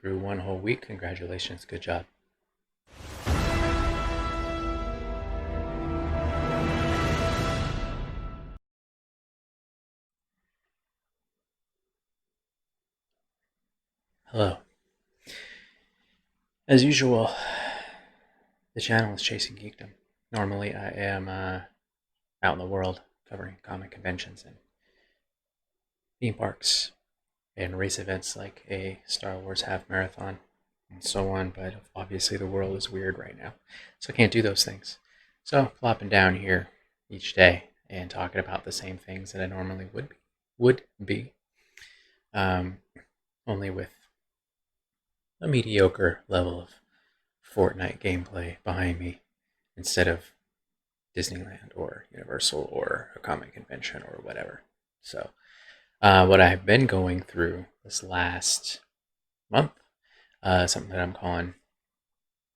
Through one whole week. Congratulations. Good job. Hello. As usual, the channel is Chasing Geekdom. Normally, I am out in the world covering comic conventions and theme parks and race events like a Star Wars half marathon and so on, but obviously the world is weird right now, so I can't do those things. So, flopping down here each day and talking about the same things that I normally would be, um, only with a mediocre level of Fortnite gameplay behind me instead of Disneyland or Universal or a comic convention or whatever. So, what I've been going through this last month, something that I'm calling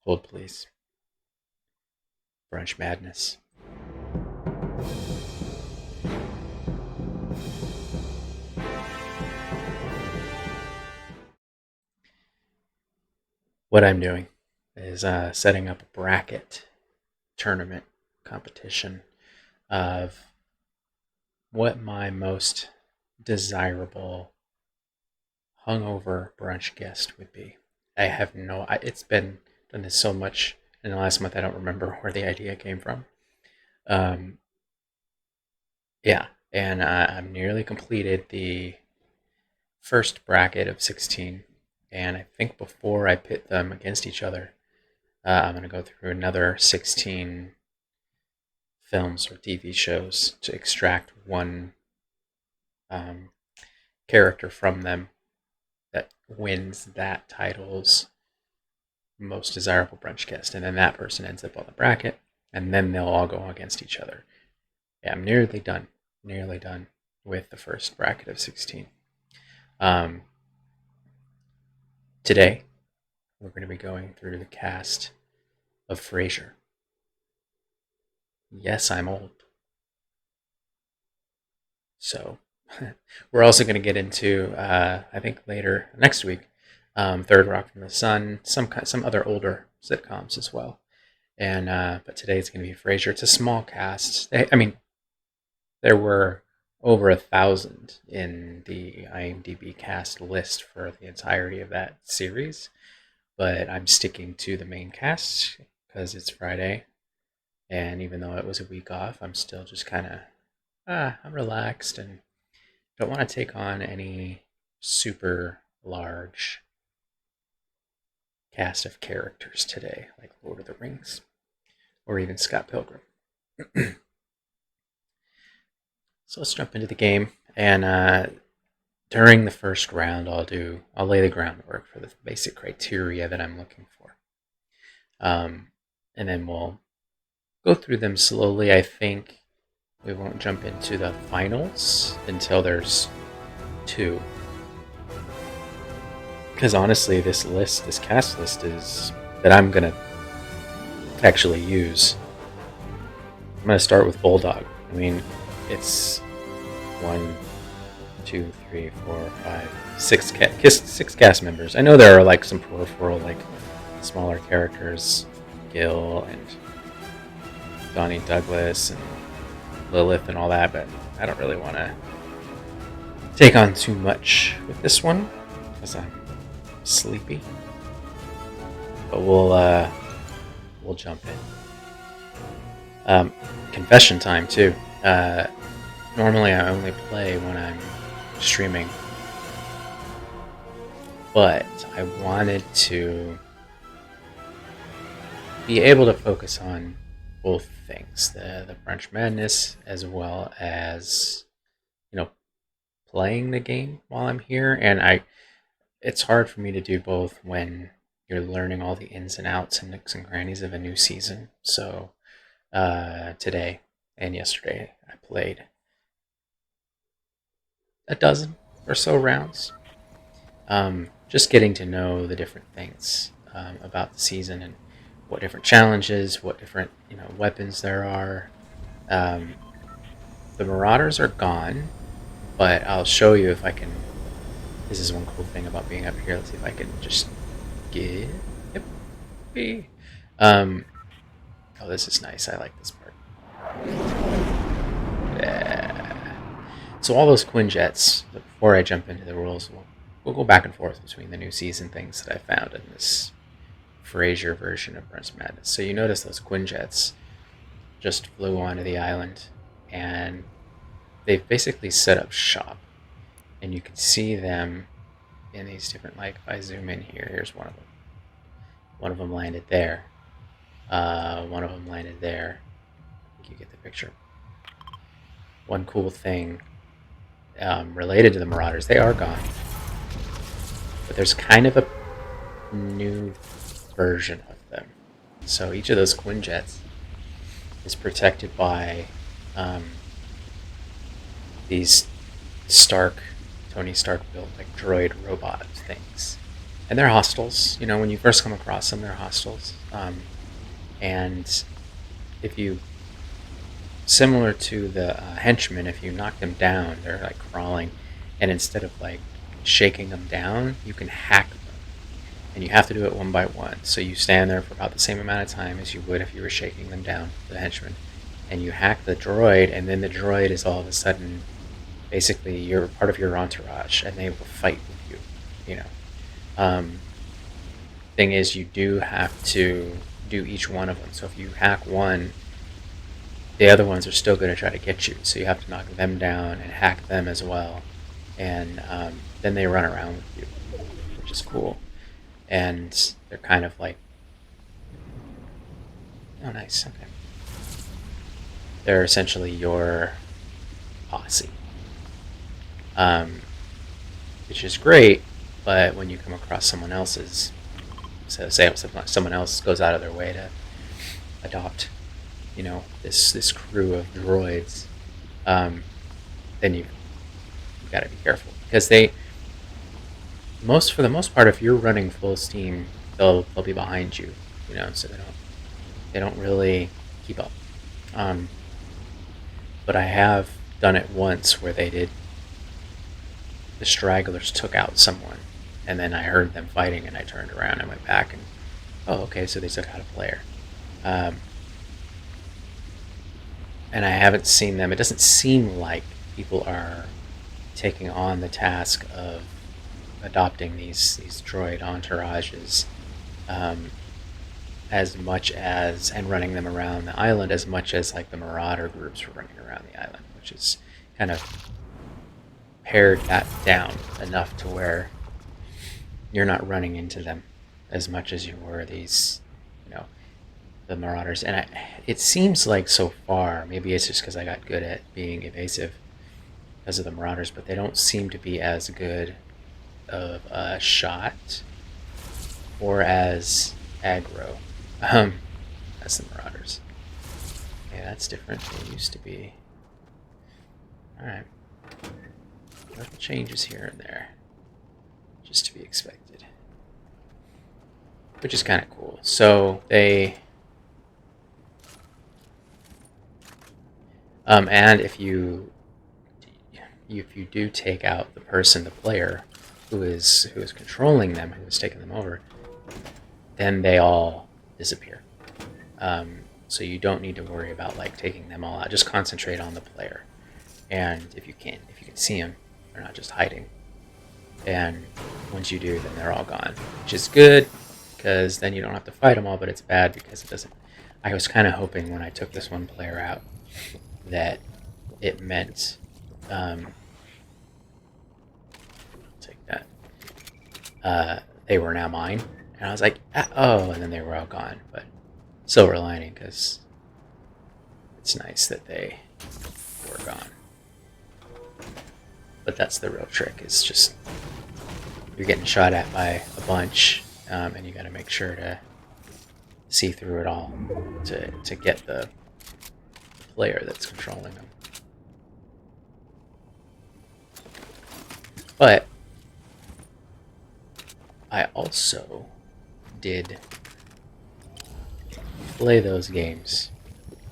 Hold Please, Brunch Madness. What I'm doing is setting up a bracket tournament competition of what my most desirable hungover brunch guest would be. I have no. It's been done this so much in the last month. I don't remember where the idea came from. Um, yeah, and I've nearly completed the first bracket of 16, and I think before I pit them against each other, I'm going to go through another 16 films or TV shows to extract one um, character from them that wins that title's most desirable brunch guest, and then that person ends up on the bracket, and then they'll all go against each other. Yeah, I'm nearly done with the first bracket of 16. Um, Today, we're going to be going through the cast of Frasier. Yes, I'm old. So, we're also going to get into, I think later next week, Third Rock from the Sun, some other older sitcoms as well. And but today it's going to be Frasier. It's a small cast. There were over 1,000 in the IMDb cast list for the entirety of that series, but I'm sticking to the main cast because it's Friday, and even though it was a week off, I'm still just kind of I'm relaxed and don't want to take on any super large cast of characters today, like Lord of the Rings or even Scott Pilgrim. So let's jump into the game, and during the first round, I'll lay the groundwork for the basic criteria that I'm looking for, and then we'll go through them slowly. I think we won't jump into the finals until there's 2, because honestly, this cast list is that I'm gonna actually use. I'm gonna start with Bulldog. I mean, it's 1, 2, 3, 4, 5, 6 cast members. I know there are like some peripheral, like smaller characters, Gil and Donnie Douglas and Lilith and all that, but I don't really want to take on too much with this one because I'm sleepy. But we'll jump in. Confession time too. Normally I only play when I'm streaming, but I wanted to be able to focus on both things, the Brunch Madness as well as playing the game while I'm here, and it's hard for me to do both when you're learning all the ins and outs and nooks and crannies of a new season. So today and yesterday I played a dozen or so rounds, just getting to know the different things about the season and what different challenges, what different weapons there are. The Marauders are gone, but I'll show you if I can This is one cool thing about being up here. Let's see if I can just get... Yep. Oh, this is nice. I like this part. Yeah. So all those Quinjets, before I jump into the rules, we'll go back and forth between the new season things that I found in this Frasier version of Brunch Madness. So you notice those Quinjets just flew onto the island, and they've basically set up shop. And you can see them in these different, like, if I zoom in here, here's one of them. One of them landed there. One of them landed there. I think you get the picture. One cool thing related to the Marauders, they are gone. But there's kind of a new version of them. So each of those Quinjets is protected by these Tony Stark built like droid robot things. And they're hostiles. You know, when you first come across them, they're hostiles. And if you, similar to the henchmen, if you knock them down, they're like crawling. And instead of like shaking them down, you can hack them. And you have to do it one by one. So you stand there for about the same amount of time as you would if you were shaking them down, the henchmen. And you hack the droid, and then the droid is all of a sudden basically you're part of your entourage, and they will fight with you. You know. Thing is, you do have to do each one of them. So if you hack one, the other ones are still going to try to get you. So you have to knock them down and hack them as well. And then they run around with you, which is cool. And they're kind of like, oh, nice, okay. They're essentially your posse, which is great. But when you come across someone else's, so say someone else goes out of their way to adopt, you know, this crew of droids, then you've got to be careful, because for the most part, if you're running full steam, they'll be behind you, you know, so they don't really keep up. But I have done it once where the stragglers took out someone, and then I heard them fighting, and I turned around and went back, and oh, okay, so they took out a player. And I haven't seen them. It doesn't seem like people are taking on the task of adopting these droid entourages as much as, and running them around the island as much as like the Marauder groups were running around the island, which is kind of pared that down enough to where you're not running into them as much as you were these, you know, the Marauders. And it seems like so far, maybe it's just because I got good at being evasive because of the Marauders, but they don't seem to be as good of a shot or as aggro as the Marauders. Yeah, that's different than it used to be. Alright. Little changes here and there. Just to be expected. Which is kind of cool. So they... and if you do take out the player who is controlling them, who is taking them over, then they all disappear. So you don't need to worry about like taking them all out. Just concentrate on the player, and if you can see them, they're not just hiding. And once you do, then they're all gone, which is good because then you don't have to fight them all. But it's bad because it doesn't. I was kind of hoping when I took this one player out that it meant take that. They were now mine, and I was like, oh, and then they were all gone. But silver lining, because it's nice that they were gone. But that's the real trick. It's just you're getting shot at by a bunch, and you got to make sure to see through it all to get the player that's controlling them. But I also did play those games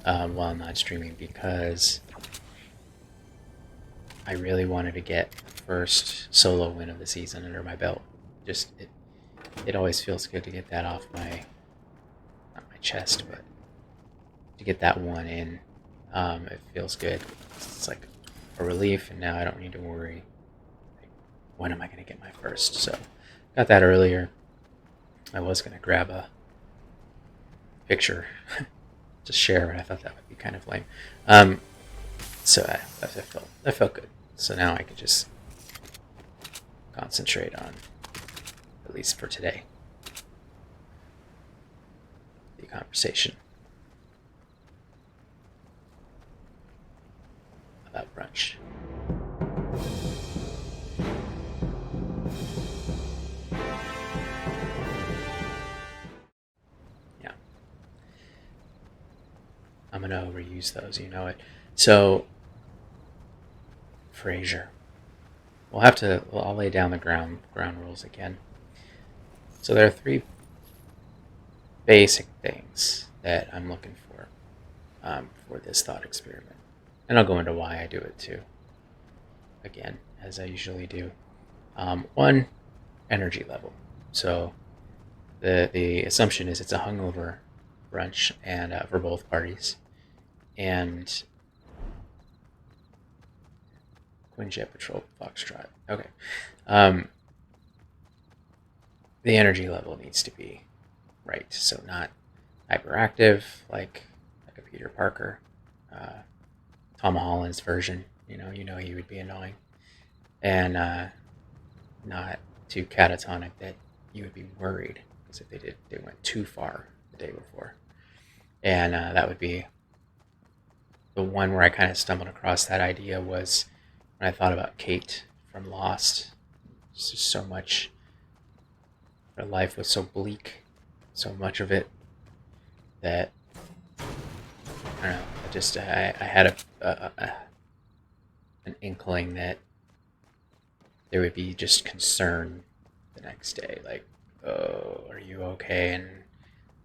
while not streaming because I really wanted to get the first solo win of the season under my belt. Just it always feels good to get that off my, not my chest, but to get that one in. It feels good. It's like a relief, and now I don't need to worry. Like, when am I going to get my first? So got that earlier. I was going to grab a picture to share, and I thought that would be kind of lame. So I felt good. So now I can just concentrate on, at least for today, the conversation about brunch. Yeah, I'm gonna overuse those. You know it. So Frasier. I'll lay down the ground rules again. So there are three basic things that I'm looking for this thought experiment, and I'll go into why I do it too. Again, as I usually do. One, energy level. So the assumption is it's a hungover brunch, and for both parties, and Quinjet Patrol Foxtrot. Okay. Um, the energy level needs to be right. So not hyperactive like a Peter Parker, Tom Holland's version. You know he would be annoying, and not too catatonic that you would be worried because if they went too far the day before, and that would be the one where I kind of stumbled across that idea was when I thought about Kate from Lost. It's just so much. Her life was so bleak, so much of it that I don't know. I had an inkling that there would be just concern the next day, like, oh, are you okay, and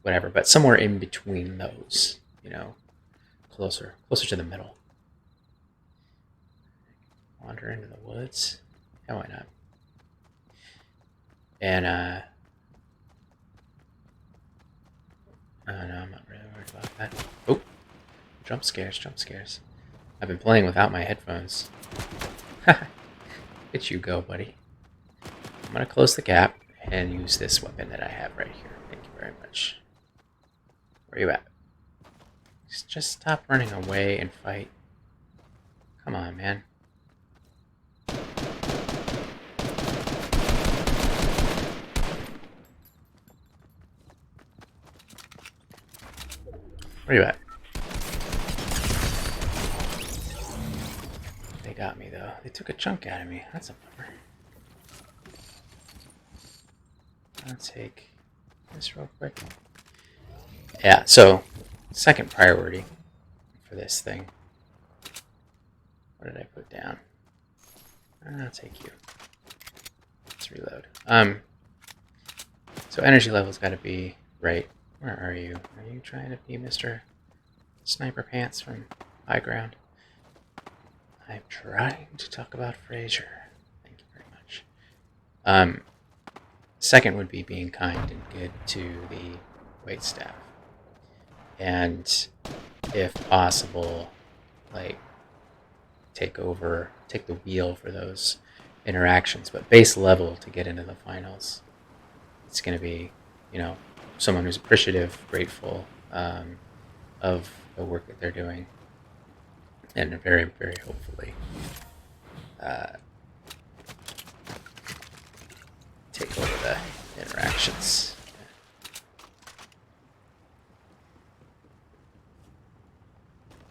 whatever. But somewhere in between those, closer to the middle. Wander into the woods. Yeah, why not? And no, I'm not really worried about that. Oh, jump scares. I've been playing without my headphones. Get you go, buddy. I'm gonna close the gap and use this weapon that I have right here. Thank you very much. Where are you at? Just stop running away and fight. Come on, man. Where are you at? They got me, though. They took a chunk out of me. That's a bummer. I'll take this real quick. Yeah, so second priority for this thing. What did I put down? I'll take you. Let's reload. So energy level's got to be right. Where are you? Are you trying to be Mr. Sniper Pants from High Ground? I'm trying to talk about Frasier. Thank you very much. Second would be being kind and good to the waitstaff, and if possible, like take the wheel for those interactions. But base level to get into the finals, it's going to be, someone who's appreciative, grateful of the work that they're doing, and very, very hopefully take over the interactions.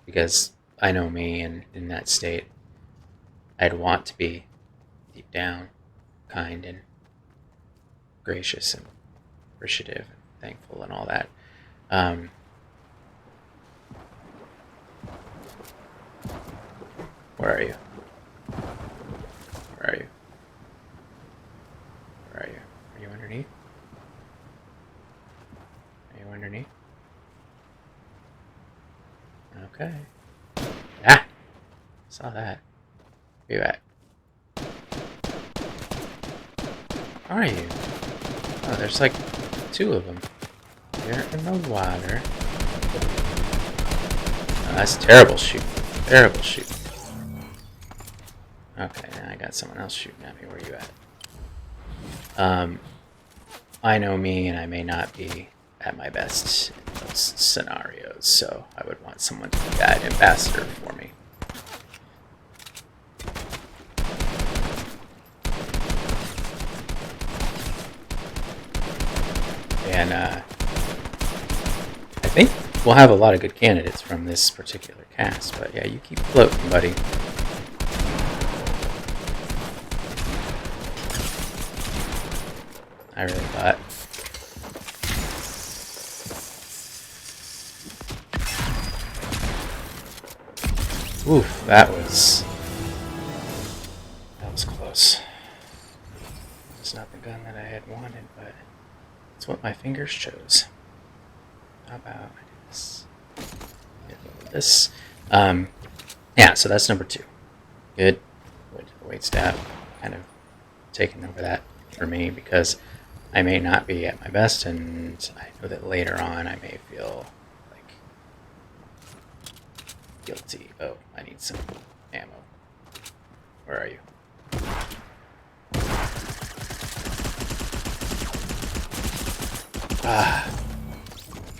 Because I know me, and in that state, I'd want to be deep down kind and gracious and appreciative and thankful and all that. Where are you? Where are you? Where are you? Are you underneath? Are you underneath? Okay. Ah! Saw that. Where you at? Where are you? Oh, there's like 2 of them. They're in the water. Oh, that's terrible shooting. Terrible shooting. Okay, now I got someone else shooting at me. Where you at? I know me, and I may not be at my best in those scenarios, so I would want someone to be that ambassador for me. And I think we'll have a lot of good candidates from this particular cast, but yeah, you keep floating, buddy. I really thought. Oof, that was close. It's not the gun that I had wanted, but it's what my fingers chose. How about I do this? This. Yeah, so that's number 2. Good. The weight staff kind of taking over that for me because I may not be at my best, and I know that later on I may feel like guilty. Oh, I need some ammo. Where are you? I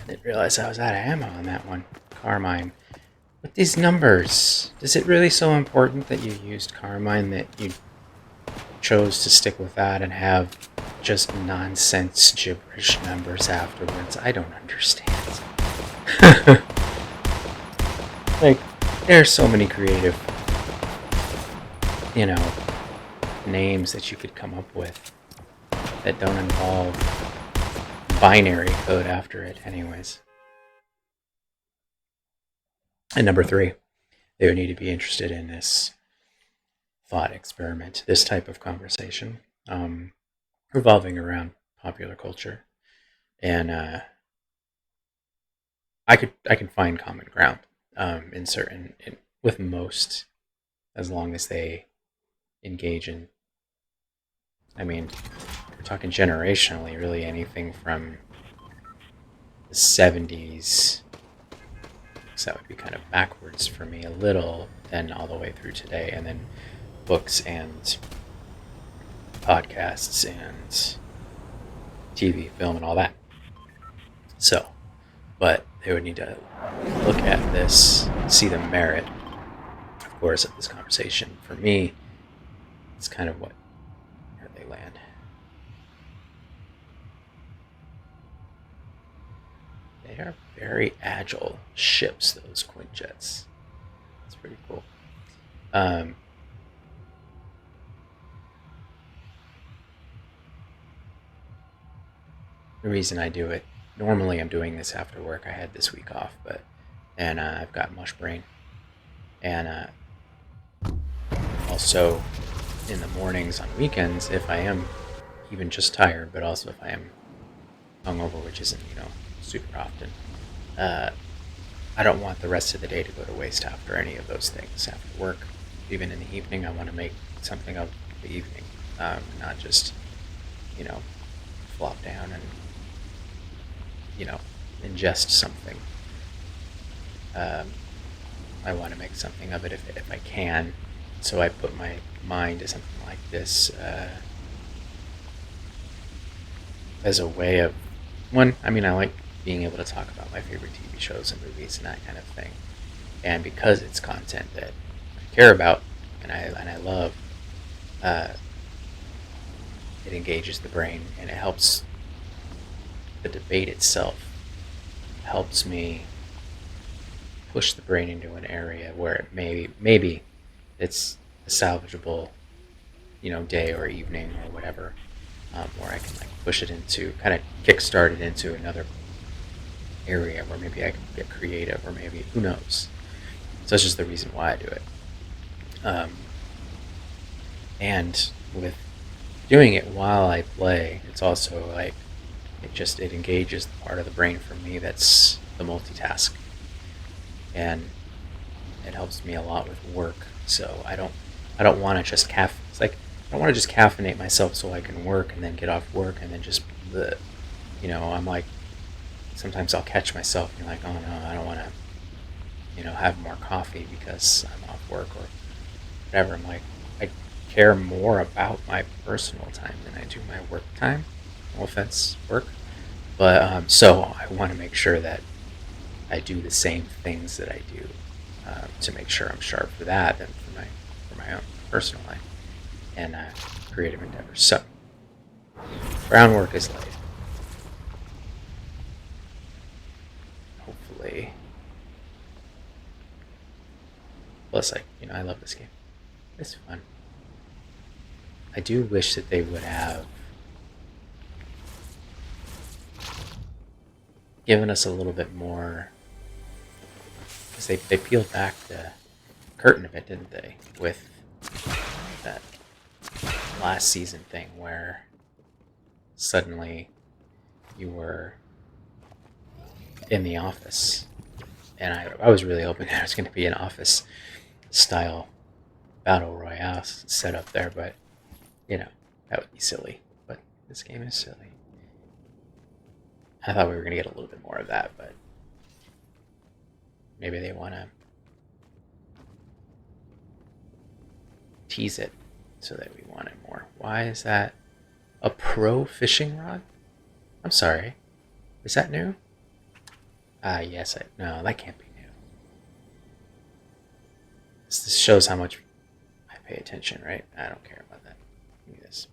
didn't realize I was out of ammo on that one. Carmine. With these numbers, is it really so important that you used Carmine that you chose to stick with that and have just nonsense gibberish numbers afterwards? I don't understand. Like, there's so many creative, names that you could come up with that don't involve binary code after it anyways. And number 3, they would need to be interested in this thought experiment, this type of conversation, revolving around popular culture. And I can find common ground with most, as long as they engage in, we're talking generationally, really anything from the 70s, so that would be kind of backwards for me a little, then all the way through today, and then books and podcasts and TV, film, and all that. So, but they would need to look at this, see the merit, of course, of this conversation. For me, it's kind of where they land. They are very agile ships, those Quinjets. It's pretty cool. The reason I do it, normally I'm doing this after work. I had this week off, and I've got mush brain. And also in the mornings on weekends, if I am even just tired, but also if I am hungover, which isn't, super often, I don't want the rest of the day to go to waste after any of those things. After work, even in the evening, I want to make something of the evening, not just, flop down and, ingest something. I want to make something of it if I can. So I put my mind to something like this as a way of, one, I like being able to talk about my favorite TV shows and movies and that kind of thing. And because it's content that I care about and I love, it engages the brain and it helps the debate itself. Helps me push the brain into an area where it maybe it's a salvageable, day or evening or whatever, where I can push it into, kind of kickstart it into another area where maybe I can get creative, or maybe, who knows. So that's just the reason why I do it. And with doing it while I play, it's also it engages the part of the brain for me that's the multitask. And it helps me a lot with work. So I don't I don't want to just It's like I don't want to just caffeinate myself so I can work and then get off work and then just, bleh. I'm like sometimes I'll catch myself and like, oh no, I don't want to, have more coffee because I'm off work or whatever. I'm like, I care more about my personal time than I do my work time. No offense, work, but so I want to make sure that I do the same things that I do to make sure I'm sharp for that than for my own personal life and creative endeavors. So groundwork is laid. Hopefully, plus I love this game. It's fun. I do wish that they would have given us a little bit more, because they peeled back the curtain a bit, didn't they, with that last season thing where suddenly you were in the office, and I was really hoping that it was going to be an office style battle royale set up there, but that would be silly. But this game is silly. I thought we were going to get a little bit more of that, but maybe they want to tease it so that we want it more. Why is that a pro fishing rod? I'm sorry. Is that new? Yes. No, that can't be new. This shows how much I pay attention, right? I don't care about that. Give me this.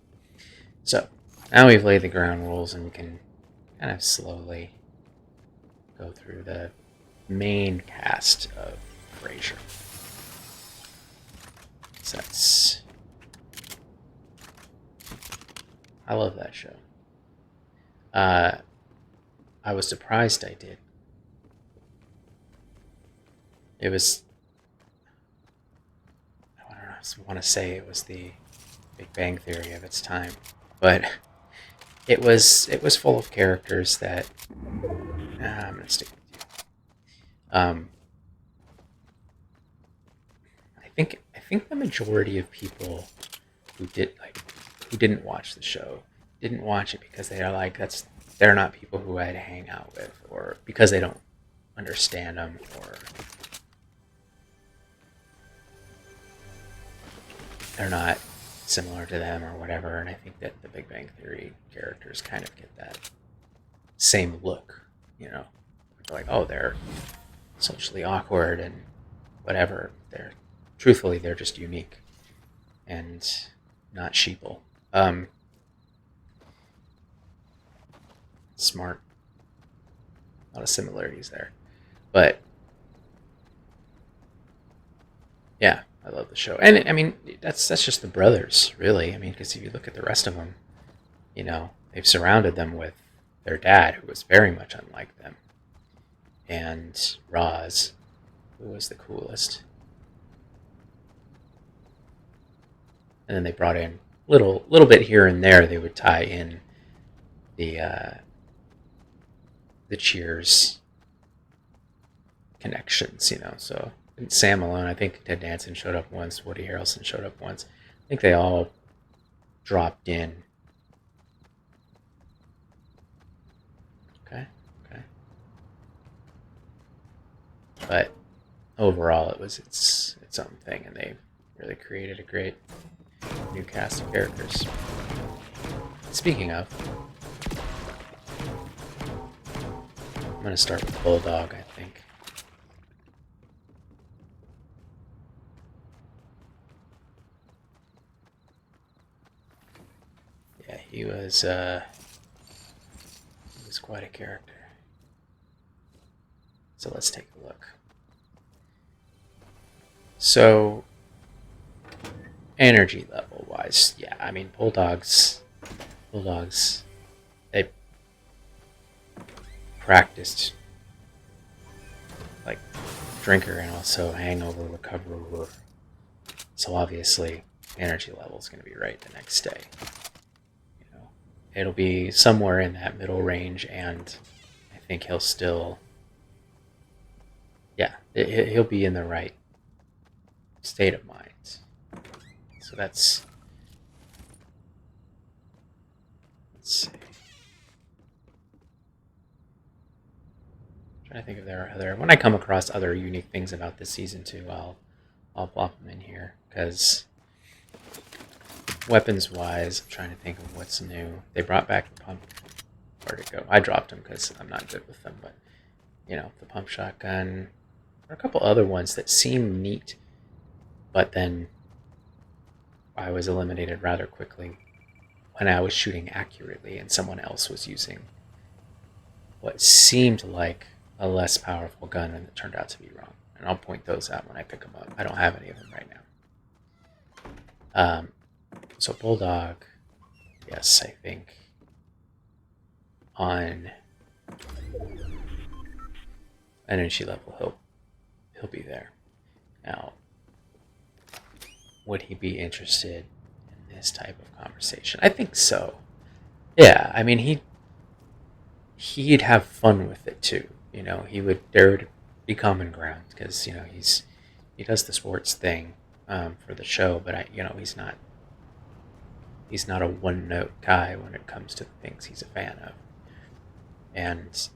So, now we've laid the ground rules and we can kind of slowly go through the main cast of Frasier. So I love that show. I was surprised I did. It was, I don't know, I want to say it was the Big Bang Theory of its time, but it was full of characters that I'm gonna stick with you. I think the majority of people who didn't watch the show didn't watch it because they are like, they're not people who I'd hang out with, or because they don't understand them, or they're not similar to them or whatever. And I think that the Big Bang Theory characters kind of get that same look, They're like, oh, they're socially awkward and whatever. They're just unique and not sheeple. Smart. A lot of similarities there. But yeah, I love the show. And I mean, that's just the brothers, really. I mean, because if you look at the rest of them, they've surrounded them with their dad, who was very much unlike them, and Roz, who was the coolest. And then they brought in little bit here and there. They would tie in the Cheers connections, So Sam Malone, I think Ted Danson showed up once. Woody Harrelson showed up once. I think they all dropped in. Okay. But overall, it was its own thing, and they really created a great new cast of characters. Speaking of, I'm going to start with Bulldog, I think. Yeah, he was quite a character. So let's take a look. So, energy level wise, yeah, I mean, Bulldogs, they practiced like drinker and also hangover recovery. So obviously, energy level is going to be right the next day. It'll be somewhere in that middle range, and I think he'll still, he'll be in the right state of mind. So that's... Let's see. I'm trying to think if there are other... When I come across other unique things about this season too, I'll plop them in here. Because weapons-wise, I'm trying to think of what's new. They brought back the pump... Where'd it go? I dropped them because I'm not good with them, but... You know, the pump shotgun. There are a couple other ones that seem neat, but then I was eliminated rather quickly when I was shooting accurately and someone else was using what seemed like a less powerful gun and it turned out to be wrong. And I'll point those out when I pick them up. I don't have any of them right now. So Bulldog, yes, I think on energy level he'll be there. Now, would he be interested in this type of conversation? I think so. Yeah, I mean he'd have fun with it too. You know, there would be common ground because you know he does the sports thing for the show, but he's not a one note guy when it comes to the things he's a fan of, and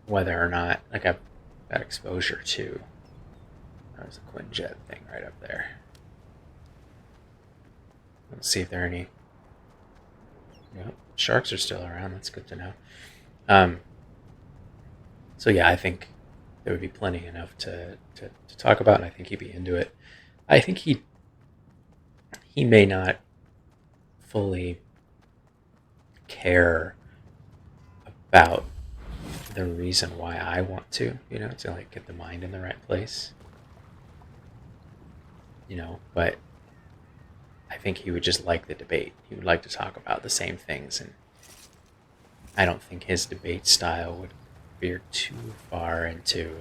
whether or not like I've got exposure to. There's a Quinjet thing right up there. Let's see if there are any. Yep, sharks are still around. That's good to know. So yeah, I think there would be plenty enough to talk about, and I think he'd be into it. I think he may not fully care about the reason why I want to like get the mind in the right place. But I think he would just like the debate. He would like to talk about the same things, and I don't think his debate style would veer too far into.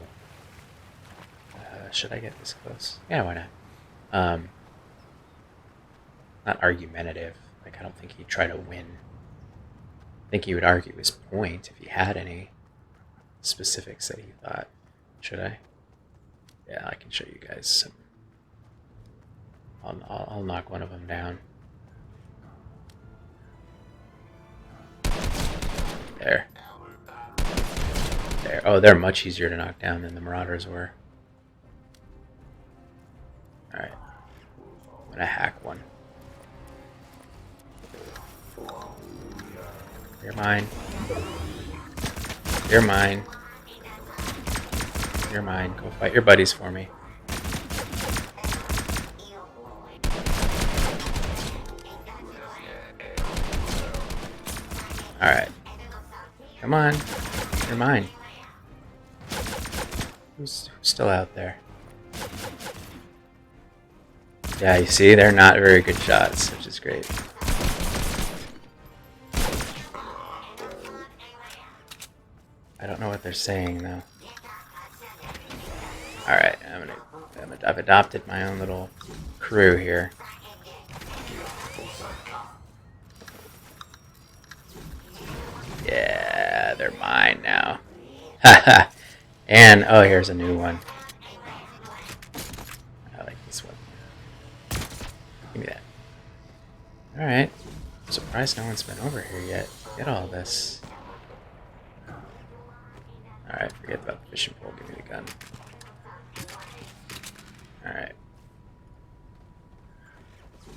Should I get this close? Yeah, why not? Not argumentative. Like I don't think he'd try to win. I think he would argue his point if he had any specifics that he thought. Should I? Yeah, I can show you guys some. I'll knock one of them down. There. Oh, they're much easier to knock down than the Marauders were. Alright. I'm gonna hack one. You're mine. You're mine. You're mine. Go fight your buddies for me. Alright. Come on. You're mine. Who's still out there? Yeah, you see, they're not very good shots, which is great. I don't know what they're saying, though. Alright, I've adopted my own little crew here. Yeah, they're mine now. Haha. And, oh, here's a new one. I like this one. Give me that. Alright. I'm surprised no one's been over here yet. Get all this. Alright, forget about the fishing pole. Give me the gun. Alright.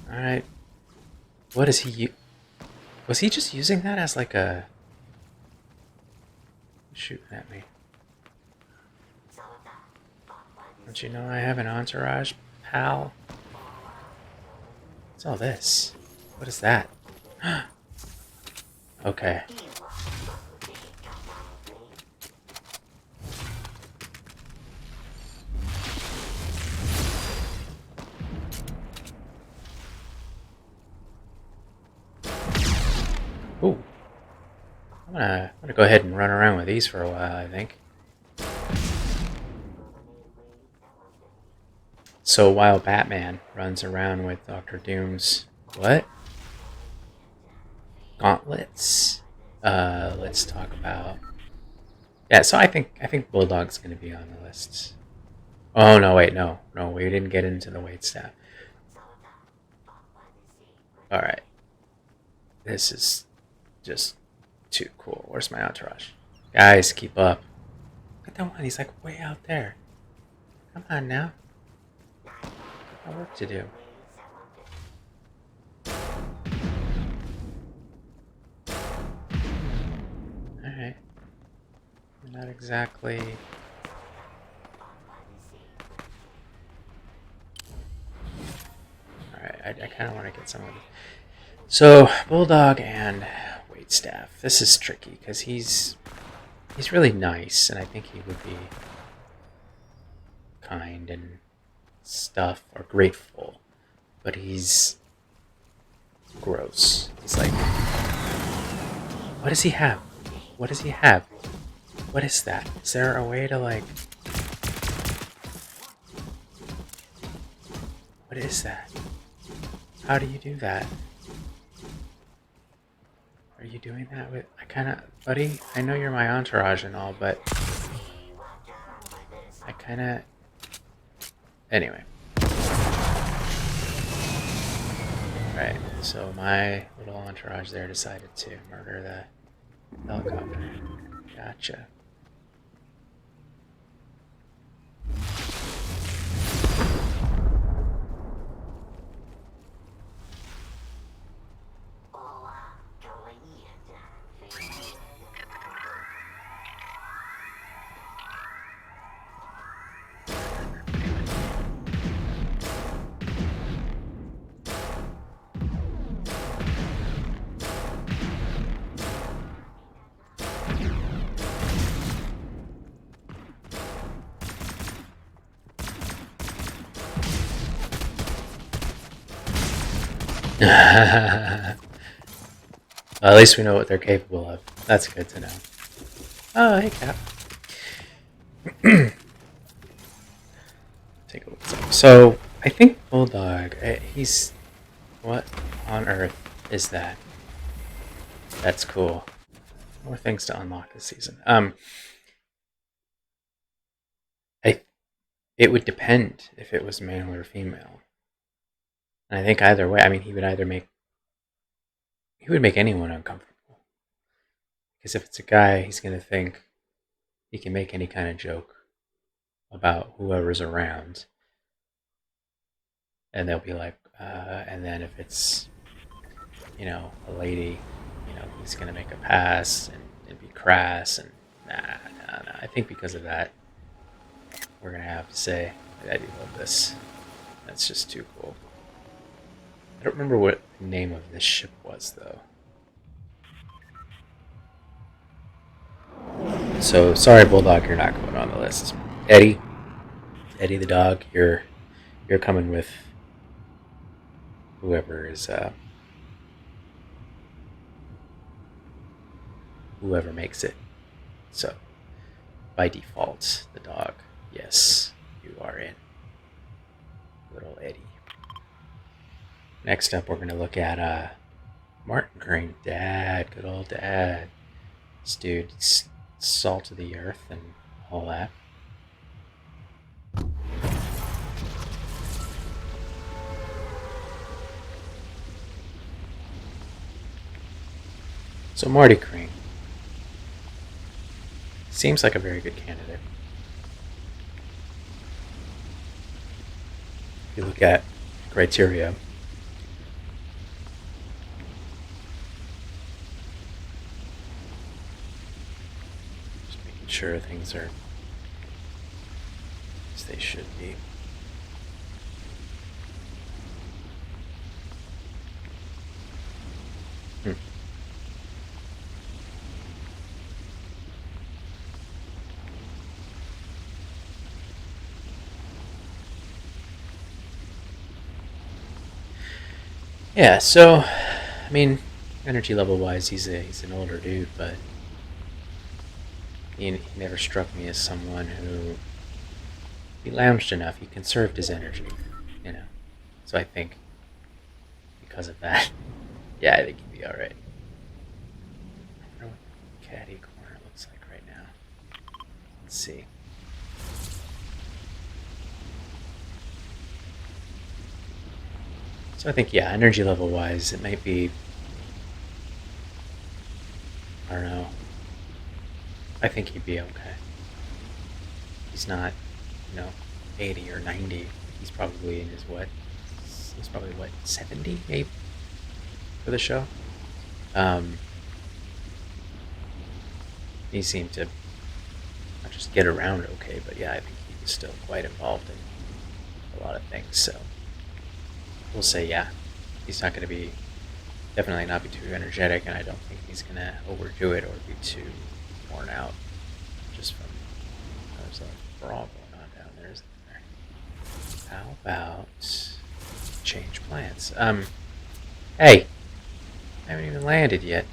Alright. What is he... Was he just using that as like a... Shooting at me. Don't you know I have an entourage, pal? What's all this? What is that? Okay. Ooh. I'm gonna go ahead and run around with these for a while, I think. So while Batman runs around with Dr. Doom's what? Gauntlets. Let's talk about. Yeah, so I think Bulldog's gonna be on the list. Oh no, wait, no, we didn't get into the wait staff. All right, this is just too cool. Where's my entourage? Guys, keep up. Look at that one. He's like way out there. Come on now. Got work to do. All right. Not exactly. All right. I kind of want to get some of it. So bulldog and waitstaff. This is tricky because he's really nice, and I think he would be kind and stuff or grateful, but he's gross. He's like, what does he have? What does he have? What is that? Is there a way to like? What is that? How do you do that? Are you doing that with? I kind of, buddy. I know you're my entourage and all, but I kind of. Anyway. Right. So my little entourage there decided to murder the helicopter. Gotcha. Well, at least we know what they're capable of. That's good to know. Oh, hey, Cap. Take a look. So, I think Bulldog, he's... What on earth is that? That's cool. More things to unlock this season. It would depend if it was male or female. And I think either way, I mean, he would make anyone uncomfortable. Because if it's a guy, he's going to think he can make any kind of joke about whoever's around. And they'll be like, and then if it's, a lady, he's going to make a pass and be crass. And nah. I think because of that, we're going to have to say, I do love this. That's just too cool. I don't remember what the name of this ship was, though. So, sorry, Bulldog, you're not going on the list. Eddie the dog, you're coming with whoever is, whoever makes it. So, by default, the dog, yes, you are in. Little Eddie. Next up, we're going to look at Martin Crane. Dad, good old dad. This dude's salt of the earth and all that. So Marty Crane seems like a very good candidate. If you look at criteria, just making sure things are as they should be. Yeah, so I mean, energy level wise, he's an older dude, but he never struck me as someone who he lounged enough. He conserved his energy, you know. So I think because of that, yeah, I think he'd be all right. I wonder what caddy corner looks like right now. Let's see. So I think, yeah, energy level wise, it might be, I don't know. I think he'd be okay. He's not, you know, 80 or 90. He's probably in his what? He's probably what, 70 maybe for the show. Um, he seemed to not just get around okay, but yeah, I think he was still quite involved in a lot of things. So we'll say, yeah, he's not going to be, definitely not be too energetic, and I don't think he's going to overdo it or be too worn out just from, there's a brawl going on down there, isn't there? How about change plans? Hey, I haven't even landed yet.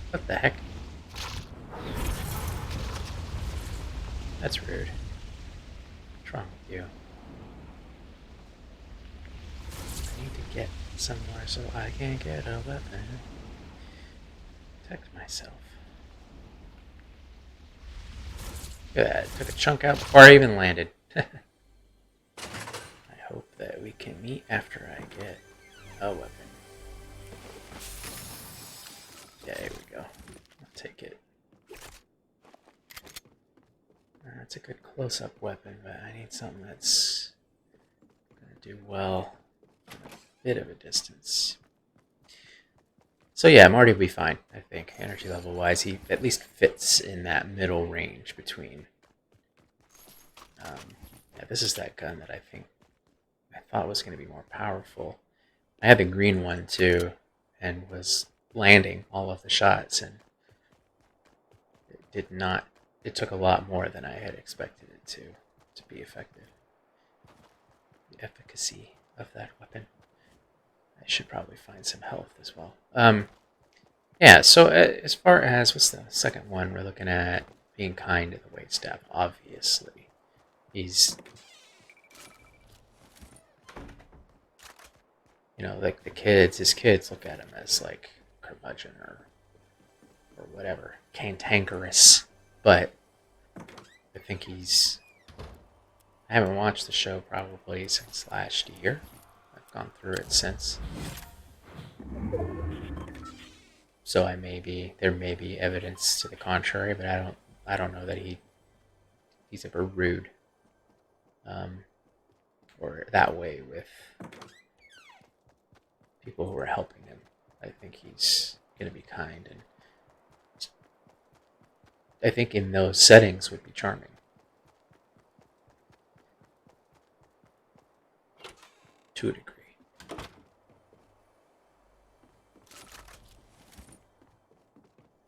What the heck? That's rude. What's wrong with you? I need to get somewhere so I can get a weapon. Protect myself. Look at that. Took a chunk out before I even landed. I hope that we can meet after I get a weapon. Yeah, here we go. I'll take it. That's a good close-up weapon, but I need something that's going to do well from a bit of a distance. So yeah, Marty will be fine, I think, energy level-wise. He at least fits in that middle range between... yeah, this is that gun that I thought was going to be more powerful. I had the green one, too, and was landing all of the shots, and it did not... It took a lot more than I had expected it to be effective. The efficacy of that weapon. I should probably find some health as well. Yeah, so as far as, what's the second one we're looking at? Being kind to the waitstaff, obviously. He's, you know, like his kids look at him as like curmudgeon or whatever, cantankerous. But I think I haven't watched the show probably since last year. I've gone through it since. So there may be evidence to the contrary, but I don't know that he's ever rude, or that way with people who are helping him. I think he's going to be kind, and I think in those settings would be charming. To a degree.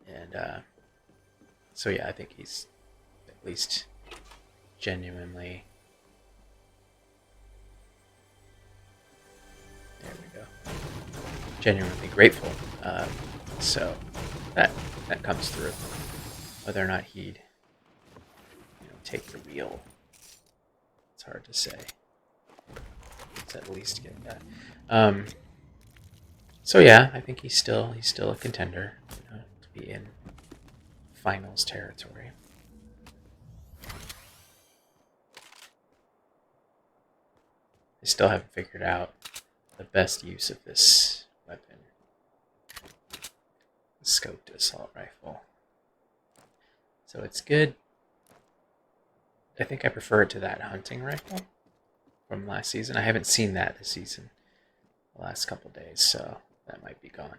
And so yeah, I think he's at least genuinely... There we go. Genuinely grateful. So that comes through. Whether or not he'd, take the wheel, it's hard to say. Let's at least get that. So yeah, I think he's still a contender, to be in finals territory. I still haven't figured out the best use of this weapon. The scoped assault rifle. So it's good. I think I prefer it to that hunting rifle from last season. I haven't seen that this season, the last couple days, so that might be gone.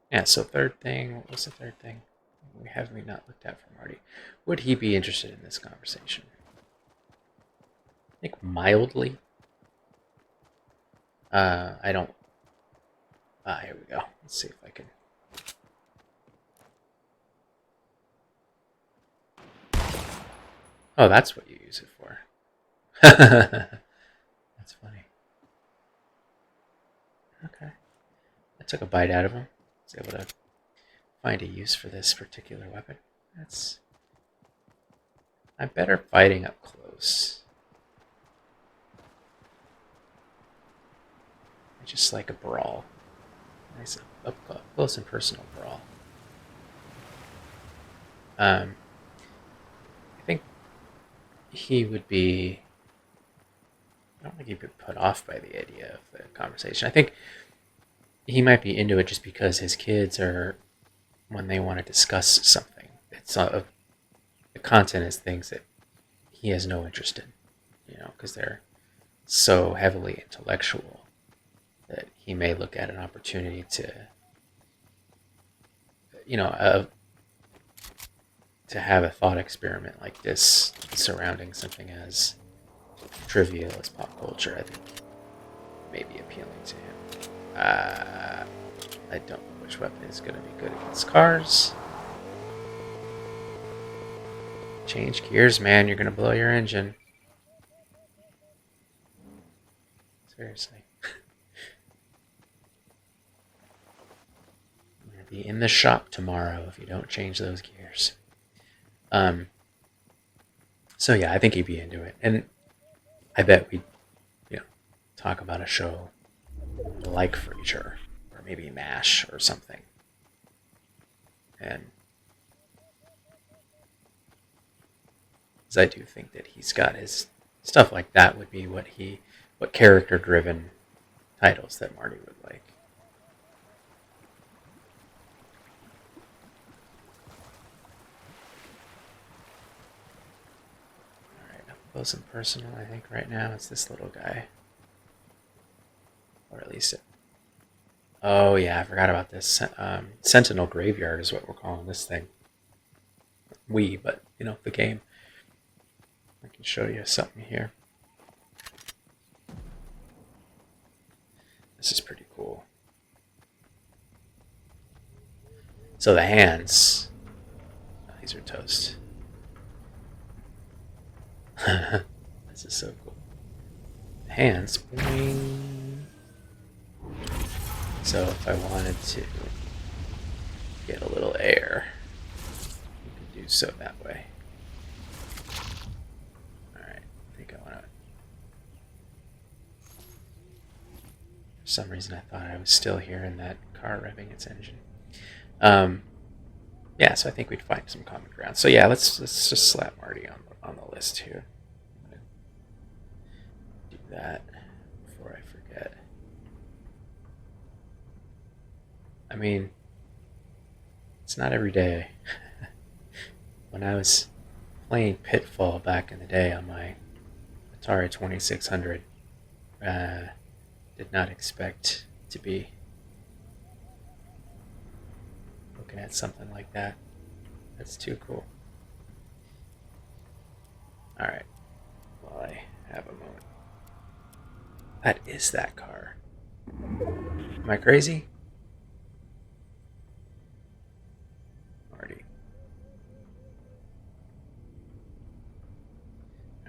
Yeah, so third thing, what was the third thing we not looked at from Marty? Would he be interested in this conversation? I think mildly. I don't... here we go. Let's see if I can... Oh, that's what you use it for. That's funny. Okay. I took a bite out of him. I was able to find a use for this particular weapon. I'm better fighting up close. I just like a brawl. Nice up close and personal brawl. I think he would be... don't think he'd be put off by the idea of the conversation. I think he might be into it just because his kids are, when they want to discuss something, the content is things that he has no interest in, because they're so heavily intellectual that he may look at an opportunity to, to have a thought experiment like this surrounding something as trivial as pop culture. I think may be appealing to him. I don't know which weapon is going to be good against cars. Change gears, man. You're going to blow your engine. Seriously. I'm going to be in the shop tomorrow if you don't change those gears. So yeah, I think he'd be into it. And I bet we'd, talk about a show like Frasier, or maybe MASH or something. And because I do think that he's got his stuff like that would be what character-driven titles that Marty would like. Alright, up close and personal, I think right now it's this little guy. Or at least oh yeah, I forgot about this. Sentinel Graveyard is what we're calling this thing. But the game. I can show you something here. This is pretty cool. So the hands. Oh, these are toast. This is so cool. The hands. Boing. So if I wanted to get a little air, you can do so that way. Alright, I think I want to... For some reason I thought I was still hearing that car revving its engine. Yeah, so I think we'd find some common ground. So yeah, let's just slap Marty on the list here. I'm going to do that before I forget. I mean, it's not every day. When I was playing Pitfall back in the day on my Atari 2600, did not expect to be looking at something like that. That's too cool. Alright, well, I have a moment. That is that car. Am I crazy?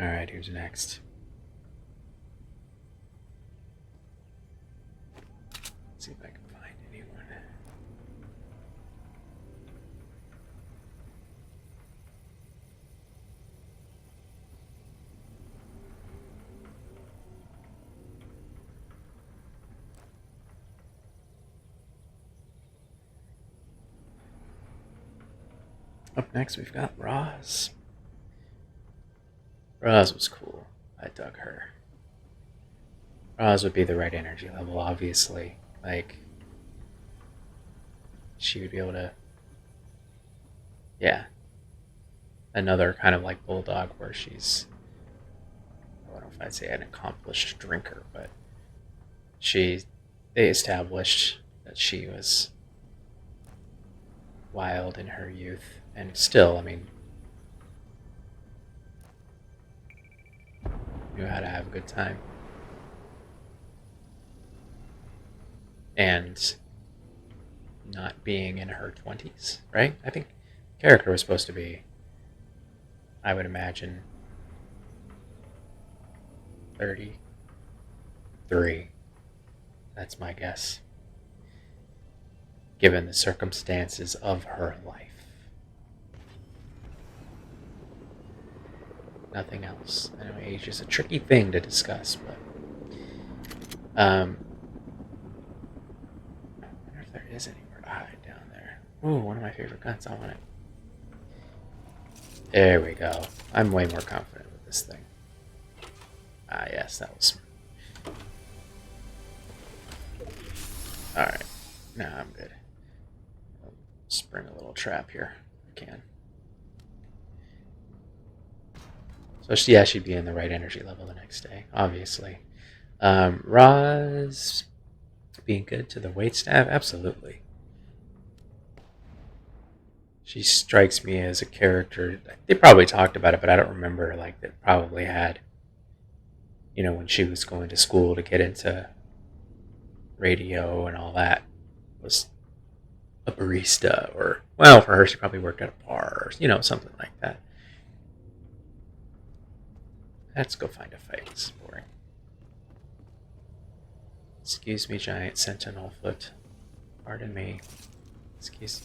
Alright, who's next? Let's see if I can find anyone. Up next, we've got Roz. Roz was cool. I dug her. Roz would be the right energy level, obviously. Like, she would be able to... Yeah. Another kind of like Bulldog where she's... I don't know if I'd say an accomplished drinker, but they established that she was wild in her youth. And still, I mean... knew how to have a good time. And not being in her 20s, right? I think the character was supposed to be, I would imagine, 33. That's my guess. Given the circumstances of her life. Nothing else. I know age is a tricky thing to discuss, but I wonder if there is anywhere to hide down there. Ooh, one of my favorite guns. I want it. There we go. I'm way more confident with this thing. Ah, yes, that was Alright. Nah, I'm good. I'll spring a little trap here. I can. So yeah, she'd be in the right energy level the next day, obviously. Roz being good to the waitstaff, absolutely. She strikes me as a character. They probably talked about it, but I don't remember. Like, that probably had, when she was going to school to get into radio and all that, was a barista, or, well, for her, she probably worked at a bar, or, something like that. Let's go find a fight. It's boring. Excuse me, giant sentinel foot. Pardon me. Excuse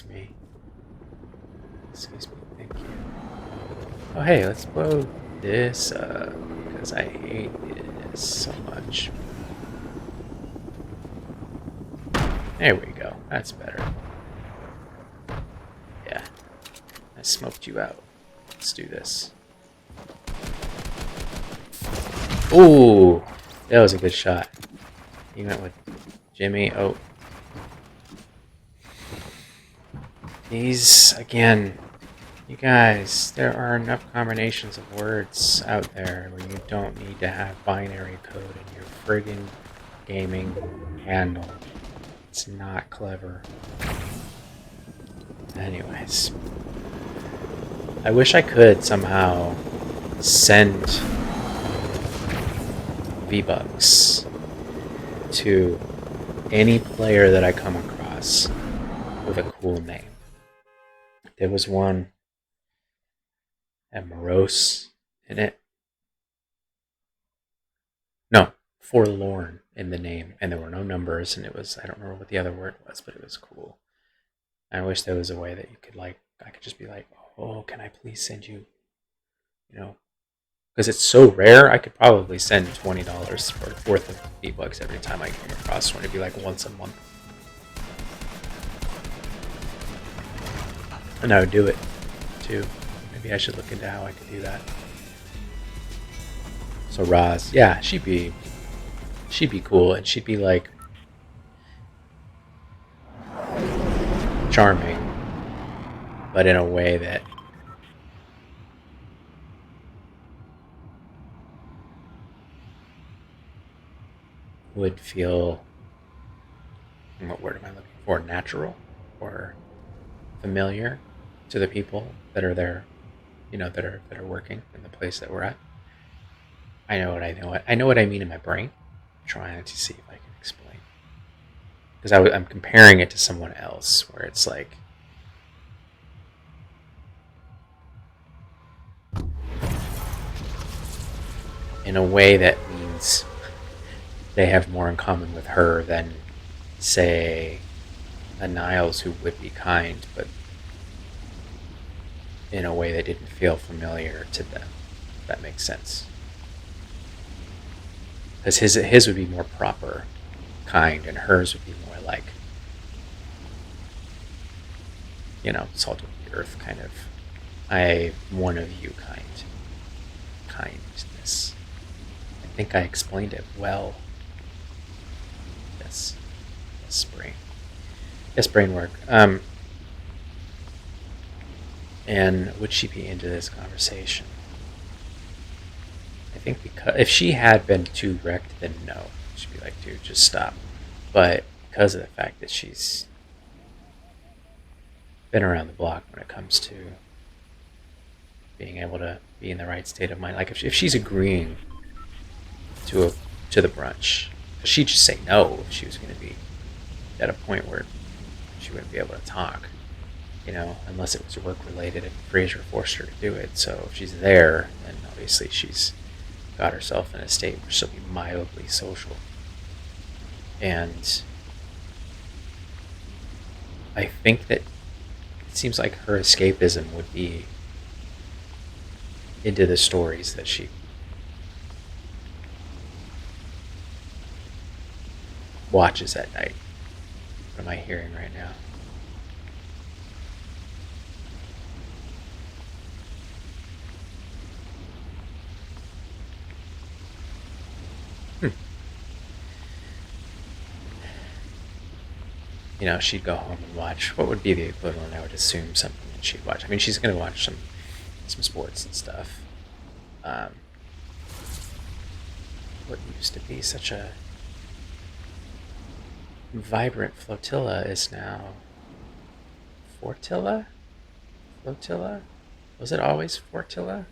me. Excuse me, thank you. Oh, hey, let's blow this up, because I hate this so much. There we go. That's better. Yeah. I smoked you out. Let's do this. Ooh! That was a good shot. You went with Jimmy. Oh. These, again, you guys, there are enough combinations of words out there where you don't need to have binary code in your friggin' gaming handle. It's not clever. Anyways. I wish I could somehow send V-Bucks to any player that I come across with a cool name. There was one had morose in it. No, forlorn in the name, and there were no numbers, and it was, I don't remember what the other word was, but it was cool. I wish there was a way that you could, I could just be like, oh, can I please send you, because it's so rare, I could probably send $20 worth of V-Bucks every time I came across one. It'd be like once a month. And I would do it, too. Maybe I should look into how I could do that. So Roz, yeah, she'd be cool, and she'd be charming, but in a way that would feel, what word am I looking for? Natural or familiar to the people that are there, that are working in the place that we're at. I know what I mean in my brain. I'm trying to see if I can explain, because I'm comparing it to someone else, where it's like, in a way that means they have more in common with her than, say, a Niles who would be kind, but in a way that didn't feel familiar to them. If that makes sense. Because his would be more proper, kind, and hers would be more like, salt of the earth kind of, I'm one of you kindness. I think I explained it well. Yes, brain. Yes, brain work. And would she be into this conversation? I think because if she had been too wrecked, then no. She'd be like, dude, just stop. But because of the fact that she's been around the block when it comes to being able to be in the right state of mind, like if she's agreeing to the brunch, she'd just say no if she was going to be at a point where she wouldn't be able to talk, unless it was work related and Frasier forced her to do it. So if she's there, then obviously she's got herself in a state where she'll be mildly social. And I think that it seems like her escapism would be into the stories that she watches at night. What am I hearing right now? she'd go home and watch what would be the equivalent, I would assume, something that she'd watch. I mean, she's going to watch some sports and stuff. Um, what used to be such a vibrant flotilla is now Fortilla? Flotilla? Was it always Fortilla?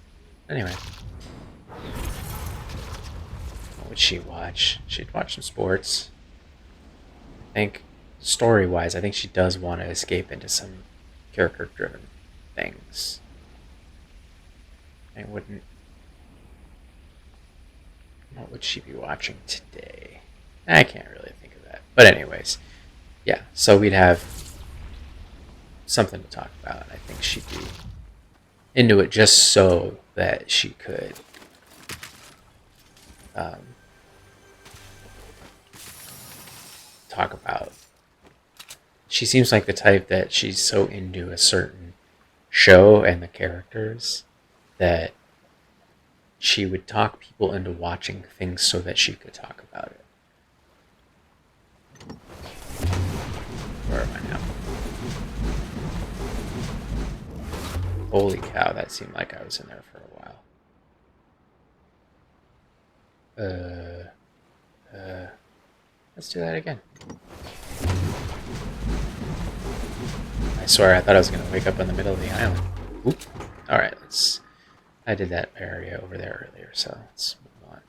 Anyway, what would she watch? She'd watch some sports. I think, story-wise, I think she does want to escape into some character-driven things. I wouldn't... What would she be watching today? I can't really think of that. But anyways, yeah, so we'd have something to talk about. I think she'd be into it just so that she could talk about. She seems like the type that she's so into a certain show and the characters that she would talk people into watching things so that she could talk about it. Where am I now? Holy cow, that seemed like I was in there for a while. Let's do that again. I swear, I thought I was going to wake up in the middle of the island. Oop. Alright, I did that area over there earlier, so let's move on.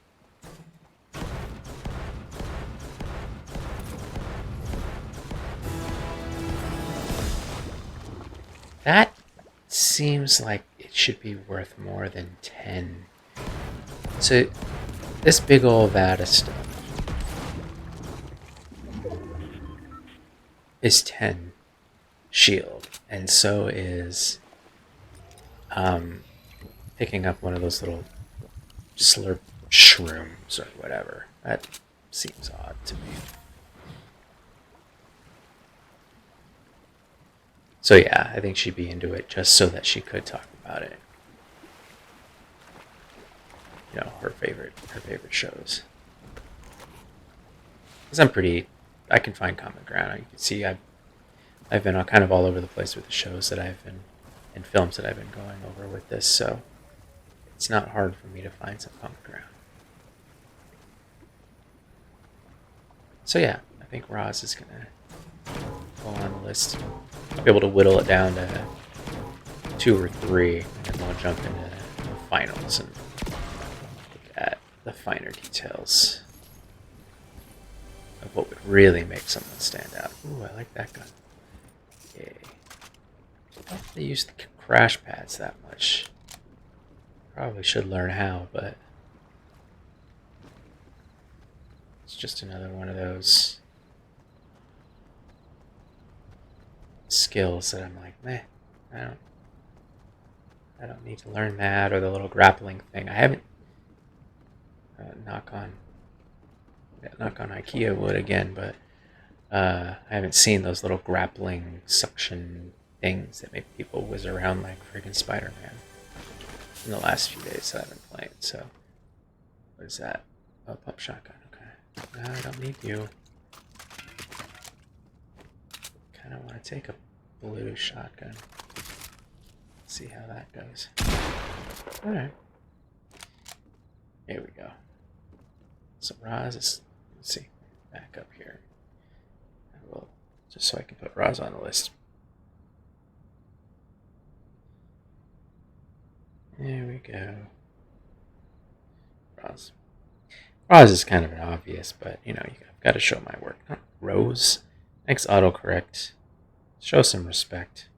That seems like it should be worth more than 10. So, this big old vat of stuff is 10 shield, and so is picking up one of those little slurp shrooms or whatever. That seems odd to me. So yeah, I think she'd be into it just so that she could talk about it. Her favorite shows. Because I can find common ground. You can see I've been kind of all over the place with the shows that I've been, and films that I've been going over with this, so it's not hard for me to find some common ground. So yeah, I think Roz is going to go on the list. I'll be able to whittle it down to 2 or 3, and then we'll jump into the finals and look at the finer details of what would really make someone stand out. Ooh, I like that gun. Yay. I don't really use the crash pads that much. Probably should learn how, but it's just another one of those skills that I'm like, meh, I don't need to learn that, or the little grappling thing. I haven't knock on IKEA wood again, but I haven't seen those little grappling suction things that make people whiz around like friggin' Spider-Man in the last few days that I've been playing. So, what is that? Oh, pump shotgun. Okay, no, I don't need you. Kind of want to take a blue shotgun. See how that goes. All right. Here we go. So Roz is, let's see, back up here. I will, just so I can put Roz on the list. There we go. Roz. Roz is kind of an obvious, but you've got to show my work. Not Rose. Thanks, autocorrect. Show some respect.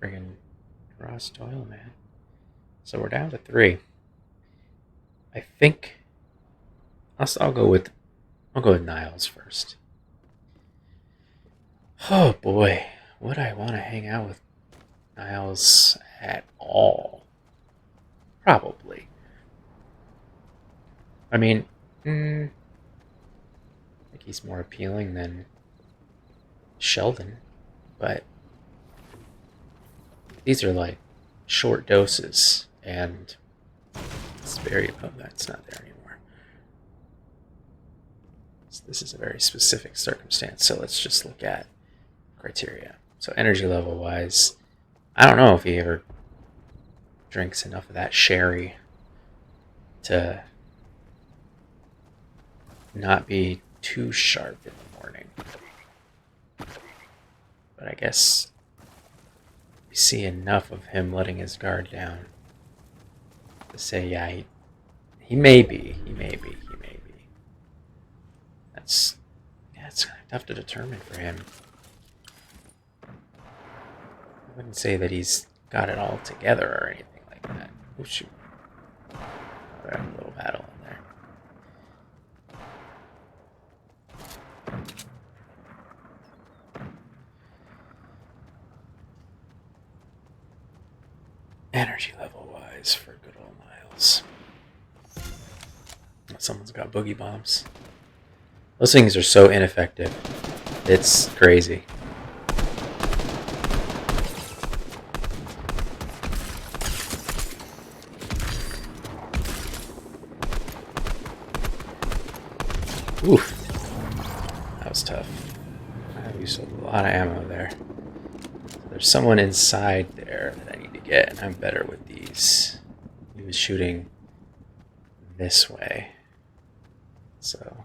Friggin' Ross Doyle, man. So we're down to 3. I think I'll go with Niles first. Oh boy, would I want to hang out with Niles at all? Probably. I mean, I think he's more appealing than Sheldon, but these are like short doses, and it's very... Oh, that's not there anymore. this is a very specific circumstance, so let's just look at criteria. So energy level wise, I don't know if he ever drinks enough of that sherry to not be too sharp in the morning. But I guess we see enough of him letting his guard down to say, yeah, he may be. It's tough to determine for him. I wouldn't say that he's got it all together or anything like that. Oh shoot. We're having a little battle in there. Energy level wise for good old Miles. Someone's got boogie bombs. Those things are so ineffective. It's crazy. Oof. That was tough. I used a lot of ammo there. So there's someone inside there that I need to get, and I'm better with these. He was shooting this way. So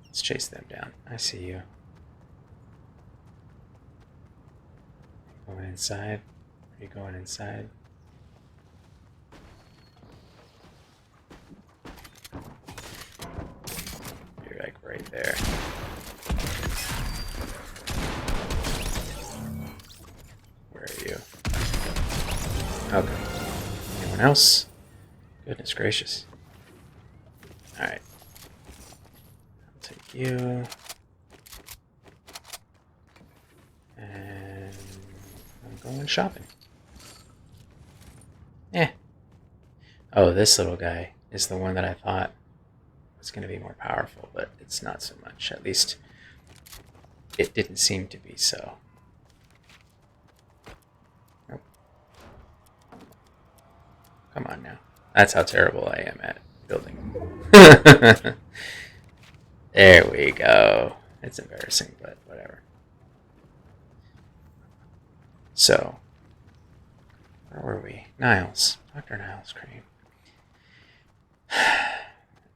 let's chase them down. I see you. Going inside? Are you going inside? You're like right there. Where are you? Okay. Anyone else? Goodness gracious. Alright. I'll take you. And I'm going shopping. Oh, this little guy is the one that I thought was going to be more powerful, but it's not so much. At least it didn't seem to be so. Nope. Come on now. That's how terrible I am at building. There we go. It's embarrassing, but whatever. So, where were we? Niles. Dr. Niles Crane.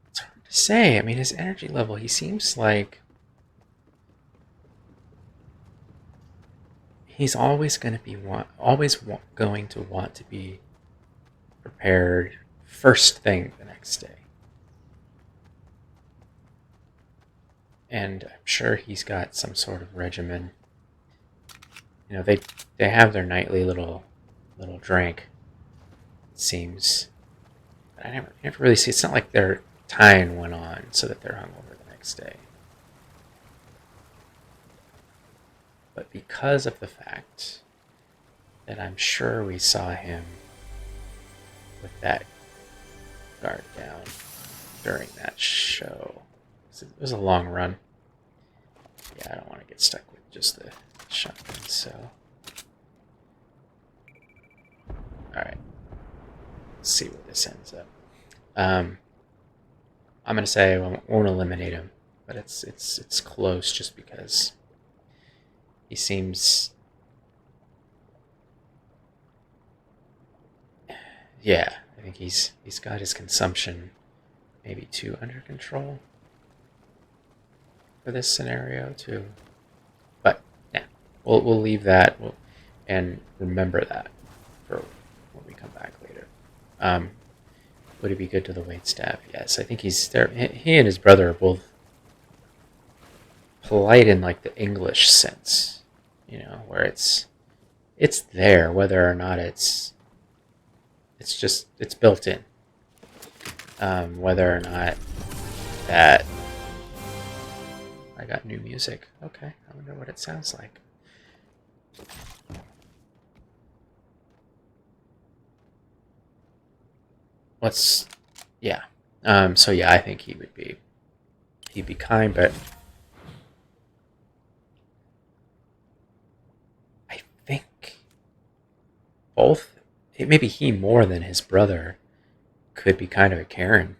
It's hard to say. I mean, his energy level, he seems like he's always going to be going to want to be prepared first thing the next day. And I'm sure he's got some sort of regimen. You know, they have their nightly little drink, it seems. But I never really see. It's not like they're tying one on so that they're hungover the next day. But because of the fact that I'm sure we saw him with that guard down during that show. It was a long run. Yeah, I don't want to get stuck with just the shotgun, so. Alright. Let's see where this ends up. I'm going to say I won't eliminate him, but it's close just because he seems. Yeah, I think he's got his consumption maybe too under control for this scenario too. But yeah, we'll leave that and remember that for when we come back later. Would he be good to the waitstaff? Yes, I think he's there. He and his brother are both polite in like the English sense, you know, where it's there, whether or not it's built in. Whether or not that I got new music. Okay, I wonder what it sounds like. So yeah, I think he'd be kind, but I think maybe he more than his brother could be kind of a Karen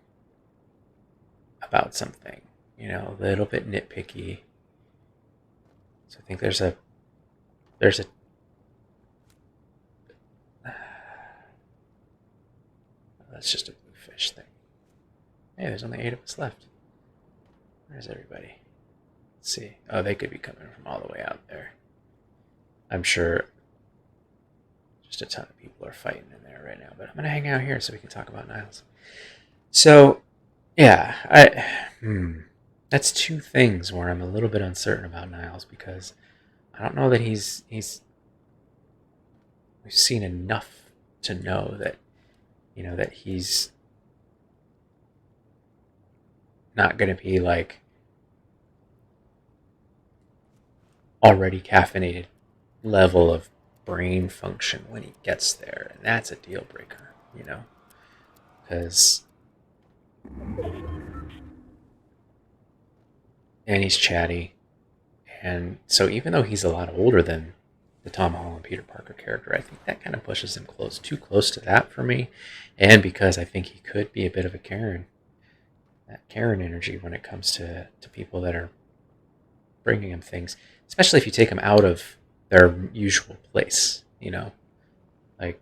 about something, a little bit nitpicky. So I think there's a that's just a bluefish thing. Hey, there's only 8 of us left. Where's everybody? Let's see. Oh, they could be coming from all the way out there. I'm sure just a ton of people are fighting in there right now, but I'm going to hang out here so we can talk about Niles. So, yeah, that's 2 things where I'm a little bit uncertain about Niles, because I don't know that we've seen enough to know that, that he's not going to be like already caffeinated level of brain function when he gets there, and that's a deal breaker, because and he's chatty, and so even though he's a lot older than the Tom Holland Peter Parker character, I think that kind of pushes him too close to that for me, and because I think he could be a bit of a Karen, that Karen energy when it comes to people that are bringing him things, especially if you take them out of their usual place, like,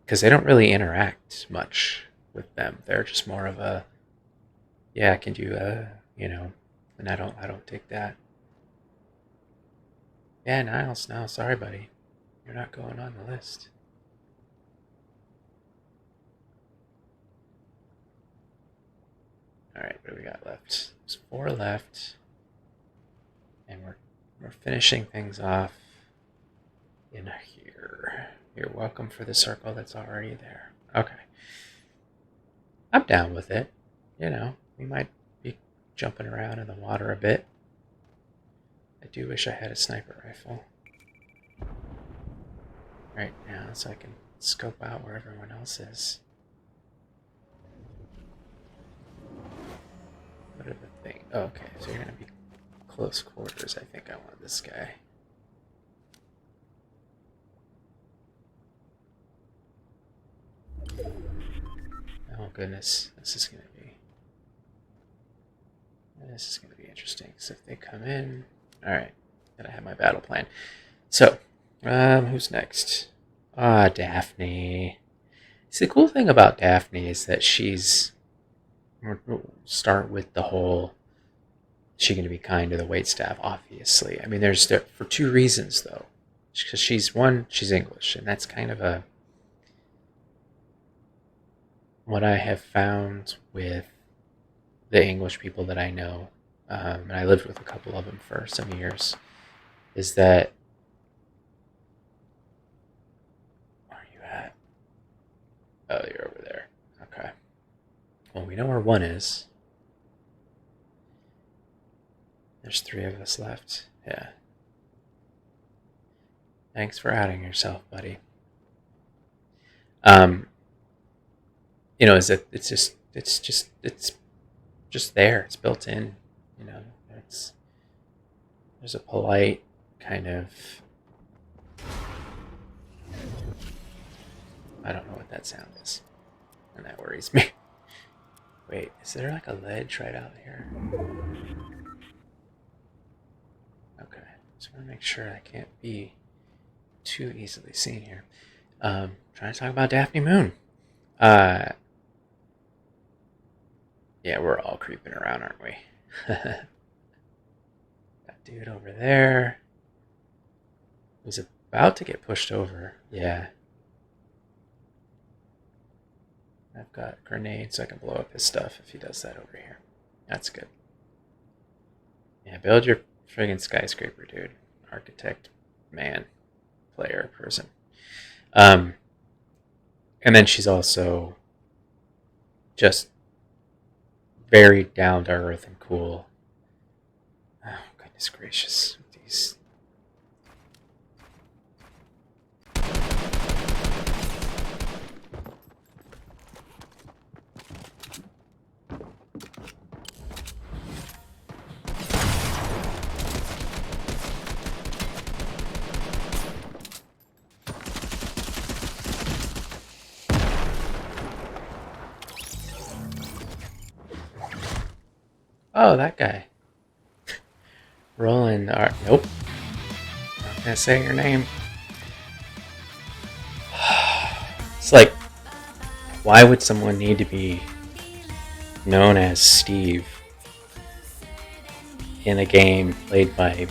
because they don't really interact much with them. They're just more of a, yeah, can you, and I don't take that. Yeah, Niles, no, sorry, buddy, you're not going on the list. All right, what do we got left? There's 4 left, and we're finishing things off in here. You're welcome for the circle that's already there. Okay, I'm down with it. We might be jumping around in the water a bit. I do wish I had a sniper rifle right now so I can scope out where everyone else is. What are the things? Oh, okay, so you're going to be close quarters. I think I want this guy. Oh goodness, this is going to be interesting. So if they come in, all right, gotta have my battle plan. So, who's next? Daphne. See, the cool thing about Daphne is that we'll start with the whole, is she going to be kind to the waitstaff? Obviously. I mean, there's for 2 reasons, though. Because she's English, and that's kind of what I have found with the English people that I know, and I lived with a couple of them for some years, is that, where are you at? Oh, you're over there. Okay. Well, we know where 1 is. There's 3 of us left. Yeah. Thanks for outing yourself, buddy. Is that it's just there. It's built in. There's a polite kind of, I don't know what that sound is, and that worries me. Wait, is there like a ledge right out here? Okay, just want to make sure I can't be too easily seen here. Trying to talk about Daphne Moon. Yeah, we're all creeping around, aren't we? That dude over there was about to get pushed over. Yeah. I've got a grenade so I can blow up his stuff if he does that over here. That's good. Yeah, build your friggin' skyscraper, dude. Architect, man, player, person. And then she's also just very down to earth and cool. Oh, goodness gracious. These. Oh, that guy. Roland. Nope. Not gonna say your name. It's like, why would someone need to be known as Steve in a game played by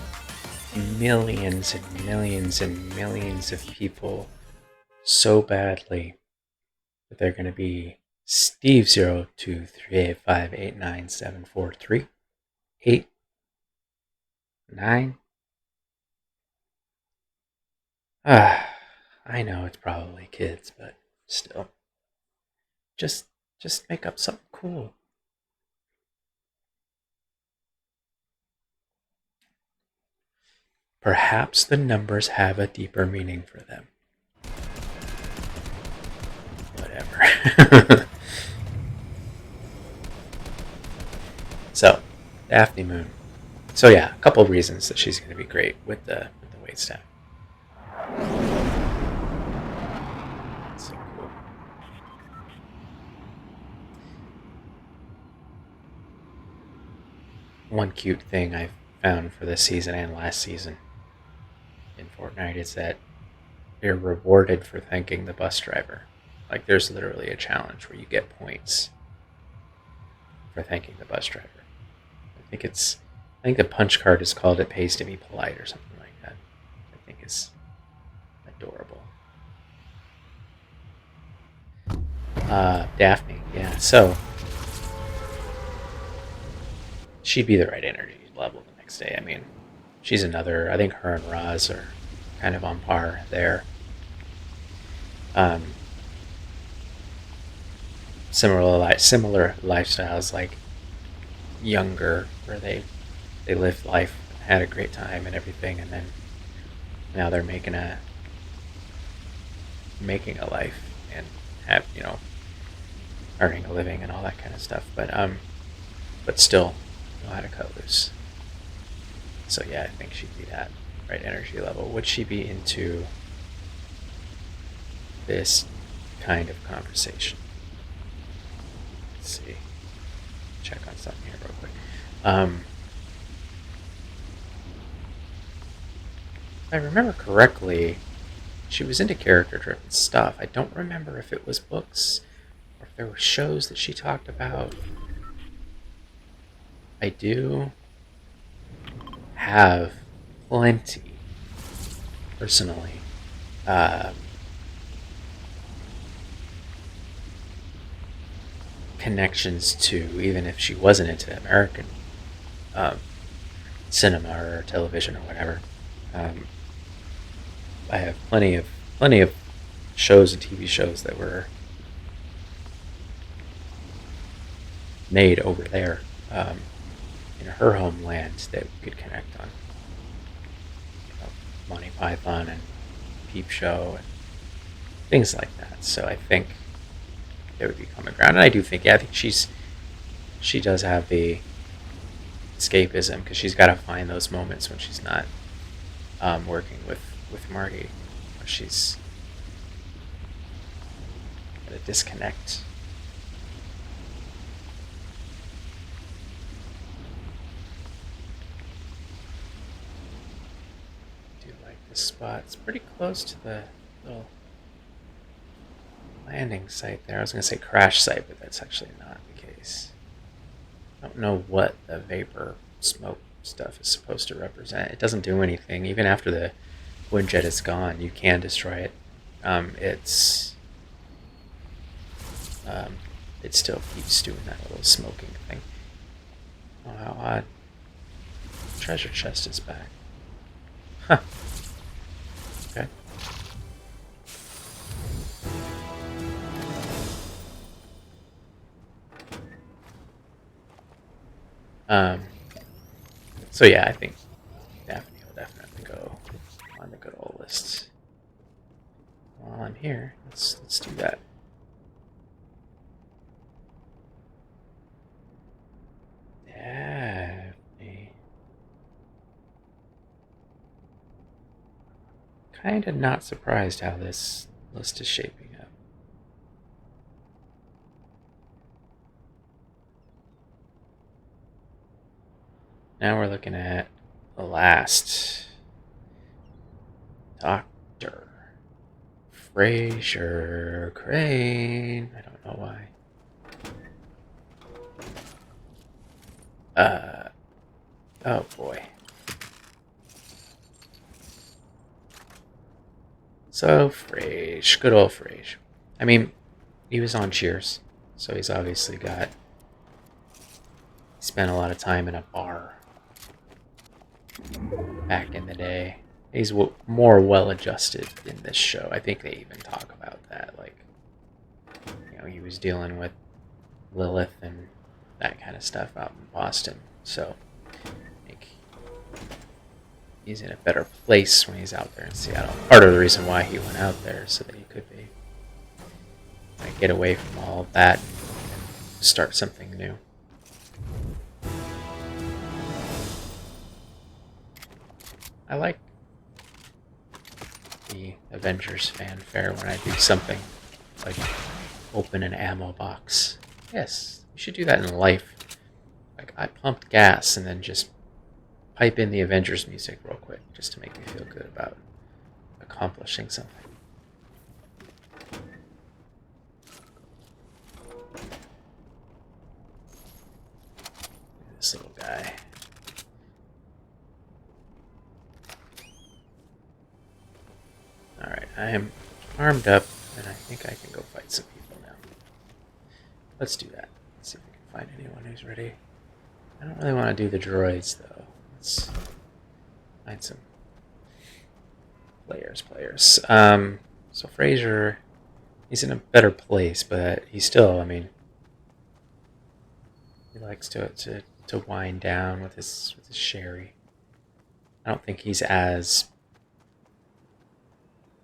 millions and millions and millions of people so badly that they're going to be Steve 023858974389? I know it's probably kids, but still, just just make up something cool. Perhaps the numbers have a deeper meaning for them. Whatever. So, Daphne Moon. So yeah, a couple of reasons that she's going to be great with the waitstaff. So cool. One cute thing I've found for this season and last season in Fortnite is that you're rewarded for thanking the bus driver. Like there's literally a challenge where you get points for thanking the bus driver. I think the punch card is called "It Pays to Be Polite" or something like that. I think is adorable. Daphne, yeah. So she'd be the right energy level the next day. I mean, she's another. I think her and Roz are kind of on par there. Um, similar lifestyles, like younger, where they lived life, had a great time and everything, and then now they're making a life and have earning a living and all that kind of stuff. But still know how to cut loose. So yeah, I think she'd be that right energy level. Would she be into this kind of conversation? Let's see. Check on something here real quick. If I remember correctly, she was into character-driven stuff. I don't remember if it was books or if there were shows that she talked about. I do have plenty, personally, connections to, even if she wasn't into American um, cinema or television or whatever. I have plenty of shows and TV shows that were made over there in her homeland that we could connect on. Monty Python and Peep Show and things like that. So I think there would be common ground, and I do think, yeah, I think she does have the escapism because she's got to find those moments when she's not working with Marty, where she's got to disconnect. I do like this spot. It's pretty close to the little landing site there. I was going to say crash site, but that's actually not the case. I don't know what the vapor smoke stuff is supposed to represent. It doesn't do anything. Even after the wind jet is gone, you can destroy it. It still keeps doing that little smoking thing. Oh, how odd. Treasure chest is back. Huh. Okay. So yeah, I think Daphne will definitely go on the good old list. While I'm here, let's do that. Daphne. Kind of not surprised how this list is shaping up. Now we're looking at the last Dr. Frasier Crane. I don't know why. Oh boy. So Frasier, good old Frasier. I mean, he was on Cheers, so he's obviously spent a lot of time in a bar back in the day. He's more well-adjusted in this show. I think they even talk about that. Like, he was dealing with Lilith and that kind of stuff out in Boston. So, I think he's in a better place when he's out there in Seattle. Part of the reason why he went out there so that he could be get away from all of that and start something new. I like the Avengers fanfare when I do something like open an ammo box. Yes, you should do that in life. Like, I pumped gas and then just pipe in the Avengers music real quick just to make me feel good about accomplishing something. This little guy. Alright, I am armed up, and I think I can go fight some people now. Let's do that. Let's see if we can find anyone who's ready. I don't really want to do the droids, though. Let's find some players. So Frasier, he's in a better place, but he's still, he likes to wind down with his sherry. I don't think he's as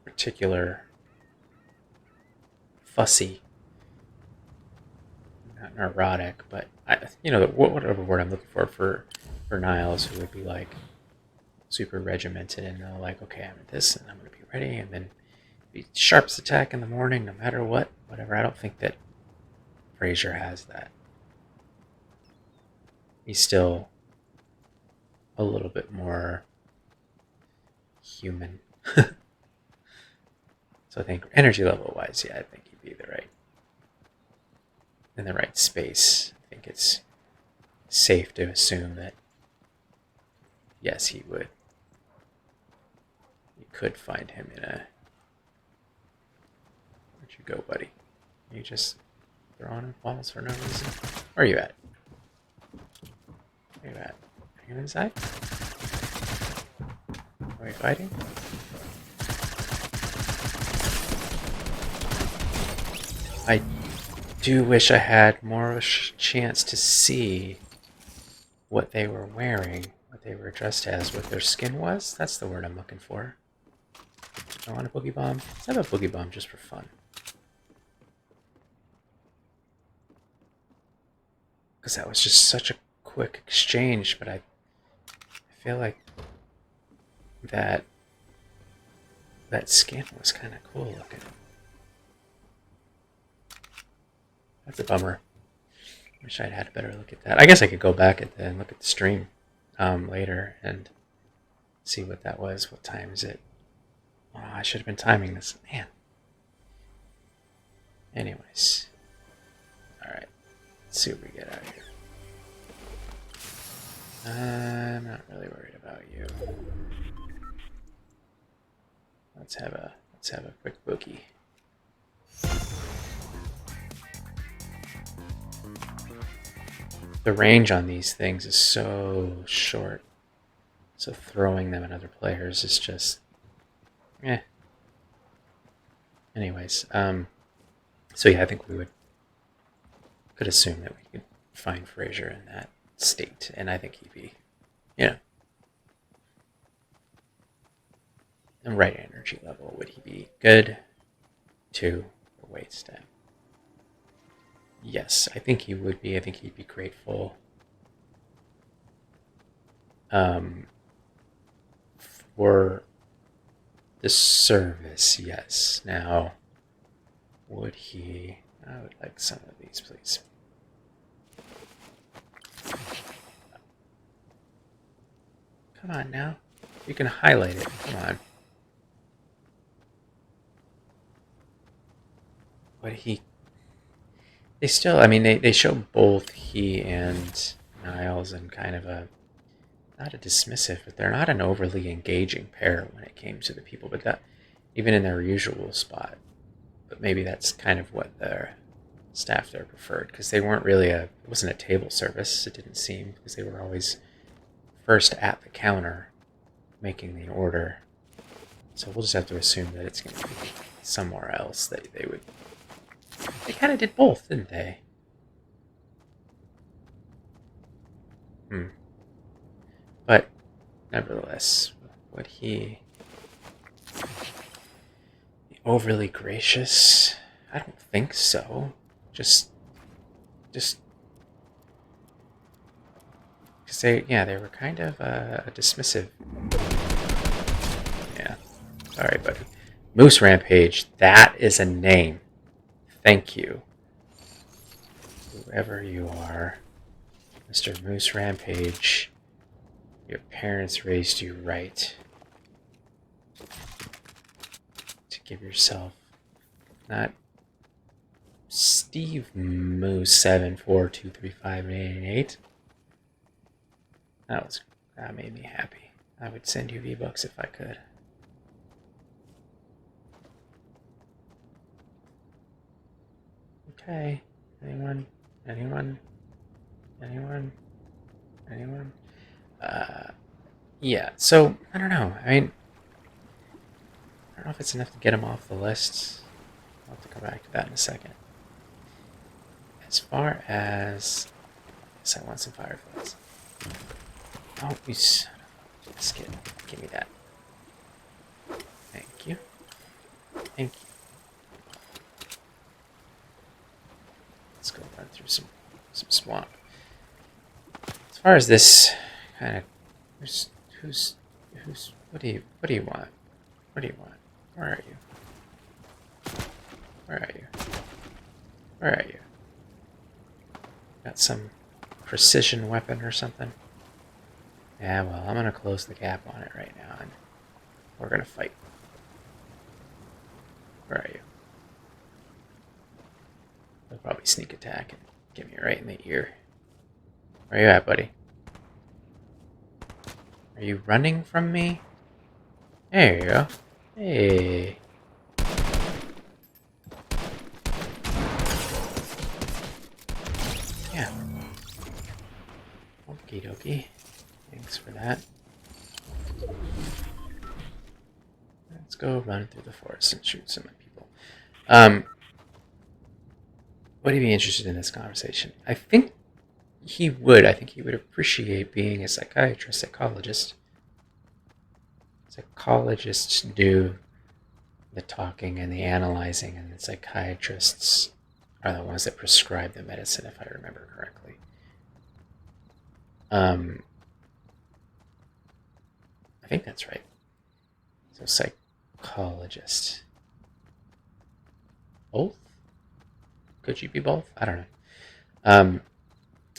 particular fussy, not neurotic, but whatever word I'm looking for Niles, who would be like super regimented and like, okay, I'm at this and I'm going to be ready, and then be sharpest attack in the morning, no matter whatever. I don't think that Frasier has that. He's still a little bit more human. So I think energy level wise, yeah, I think he'd be in the right space. I think it's safe to assume that yes, he would. You could find him in a. Where'd you go, buddy? You just throwing balls for no reason. Where are you at? Where are you at? Are you inside? Are we fighting? I do wish I had more of a chance to see what they were wearing, what they were dressed as, what their skin was. That's the word I'm looking for. I want a boogie bomb. Let's have a boogie bomb just for fun. Because that was just such a quick exchange, but I feel like that skin was kind of cool looking. That's a bummer. Wish I'd had a better look at that. I guess I could go back and look at the stream later and see what that was. What time is it? Oh, I should have been timing this. Man. Anyways. Alright. Let's see what we get out of here. I'm not really worried about you. Let's have a quick boogie. The range on these things is so short, so throwing them at other players is just, Anyways, so yeah, I think we could assume that we could find Frasier in that state, and I think he'd be, the right energy level. Would he be good? 2 or wait step? Yes, I think he would be. I think he'd be grateful for the service, yes. Now, would he... I would like some of these, please. Come on now. You can highlight it. Come on. But they still, I mean, they show both he and Niles in kind of a, not a dismissive, but they're not an overly engaging pair when it came to the people, but that, even in their usual spot. But maybe that's kind of what their staff there preferred, because they weren't really it wasn't a table service, it didn't seem, because they were always first at the counter making the order. So we'll just have to assume that it's going to be somewhere else that they would. They kind of did both, didn't they? But nevertheless, would he be overly gracious? I don't think so. Just because they were kind of dismissive. Yeah, sorry, buddy. Moose Rampage, that is a name. Thank you, whoever you are, Mr. Moose Rampage. Your parents raised you right to give yourself not Steve Moose 7423588. That made me happy. I would send you V-Bucks if I could. Okay. Anyone? Yeah, so, I don't know. I mean, I don't know if it's enough to get him off the list. I'll have to come back to that in a second. As far as... Yes, I want some fireflies. Oh, you son of a biscuit. Give me that. Thank you. Thank you. Let's go run through some swamp. As far as this kind of... what do you want? What do you want? Where are you? Where are you? Where are you? Got some precision weapon or something? Yeah, well, I'm gonna close the gap on it right now, and we're gonna fight. Where are you? They'll probably sneak attack and get me right in the ear. Where are you at, buddy? Are you running from me? There you go. Hey. Yeah. Okie dokie. Thanks for that. Let's go run through the forest and shoot some people. Would he be interested in this conversation? I think he would. I think he would appreciate being a psychiatrist, psychologist. Psychologists do the talking and the analyzing, and the psychiatrists are the ones that prescribe the medicine, if I remember correctly. I think that's right. So psychologist. Both? Could you be both? I don't know.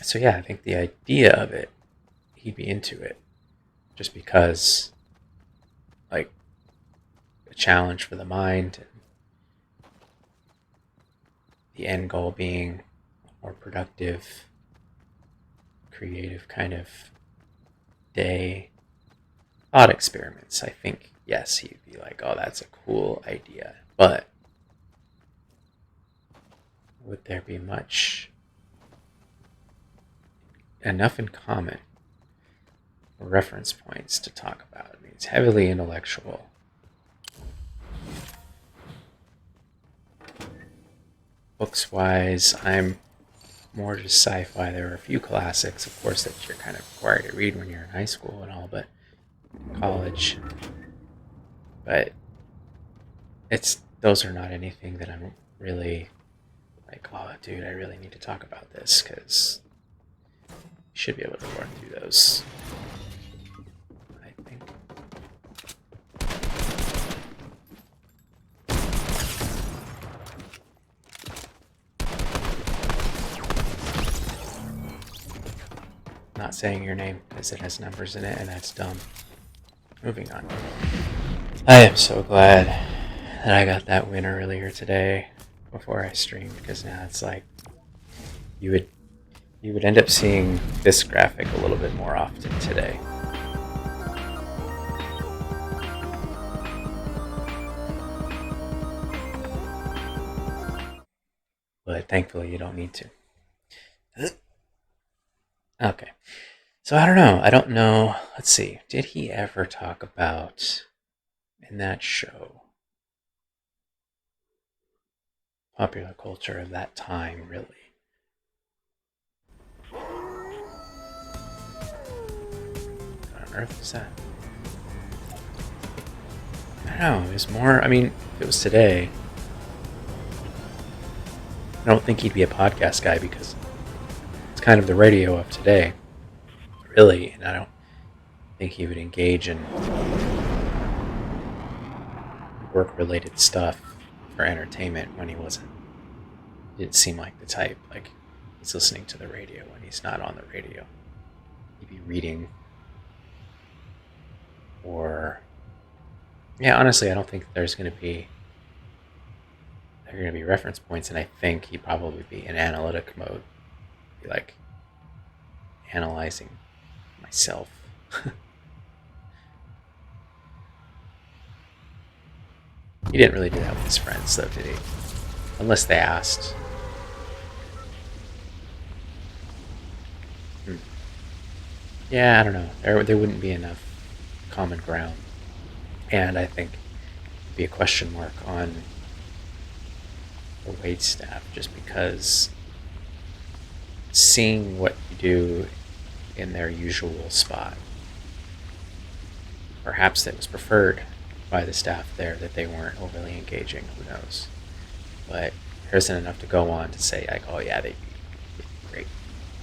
So yeah, I think the idea of it, he'd be into it. Just because, like, a challenge for the mind, and the end goal being a more productive, creative kind of day. Thought experiments, I think, yes, he'd be like, oh, that's a cool idea. But would there be enough in common reference points to talk about? I mean, it's heavily intellectual. Books wise, I'm more just sci-fi. There are a few classics, of course, that you're kind of required to read when you're in high school and all, but college. But those are not anything that I'm really like, oh, dude, I really need to talk about this, because you should be able to work through those, I think. not saying your name because it has numbers in it, and that's dumb. Moving on. I am so glad that I got that win earlier today before I streamed, because now it's like you would end up seeing this graphic a little bit more often today. But thankfully you don't need to. Okay. So I don't know. Let's see. Did he ever talk about in that show popular culture of that time, really? What on earth is that? I don't know. It was more, I mean, if it was today, I don't think he'd be a podcast guy because it's kind of the radio of today, really, and I don't think he would engage in work-related stuff for entertainment when he didn't seem like the type. Like, he's listening to the radio when he's not on the radio. He'd be reading, or yeah, honestly, I don't think there are going to be reference points, and I think he'd probably be in analytic mode, be like analyzing myself. He didn't really do that with his friends, though, did he? Unless they asked. Yeah, I don't know. There wouldn't be enough common ground. And I think it'd be a question mark on the wait staff, just because seeing what you do in their usual spot, perhaps that was preferred by the staff there, that they weren't overly engaging, who knows. But there isn't enough to go on to say, like, oh yeah, they'd be great,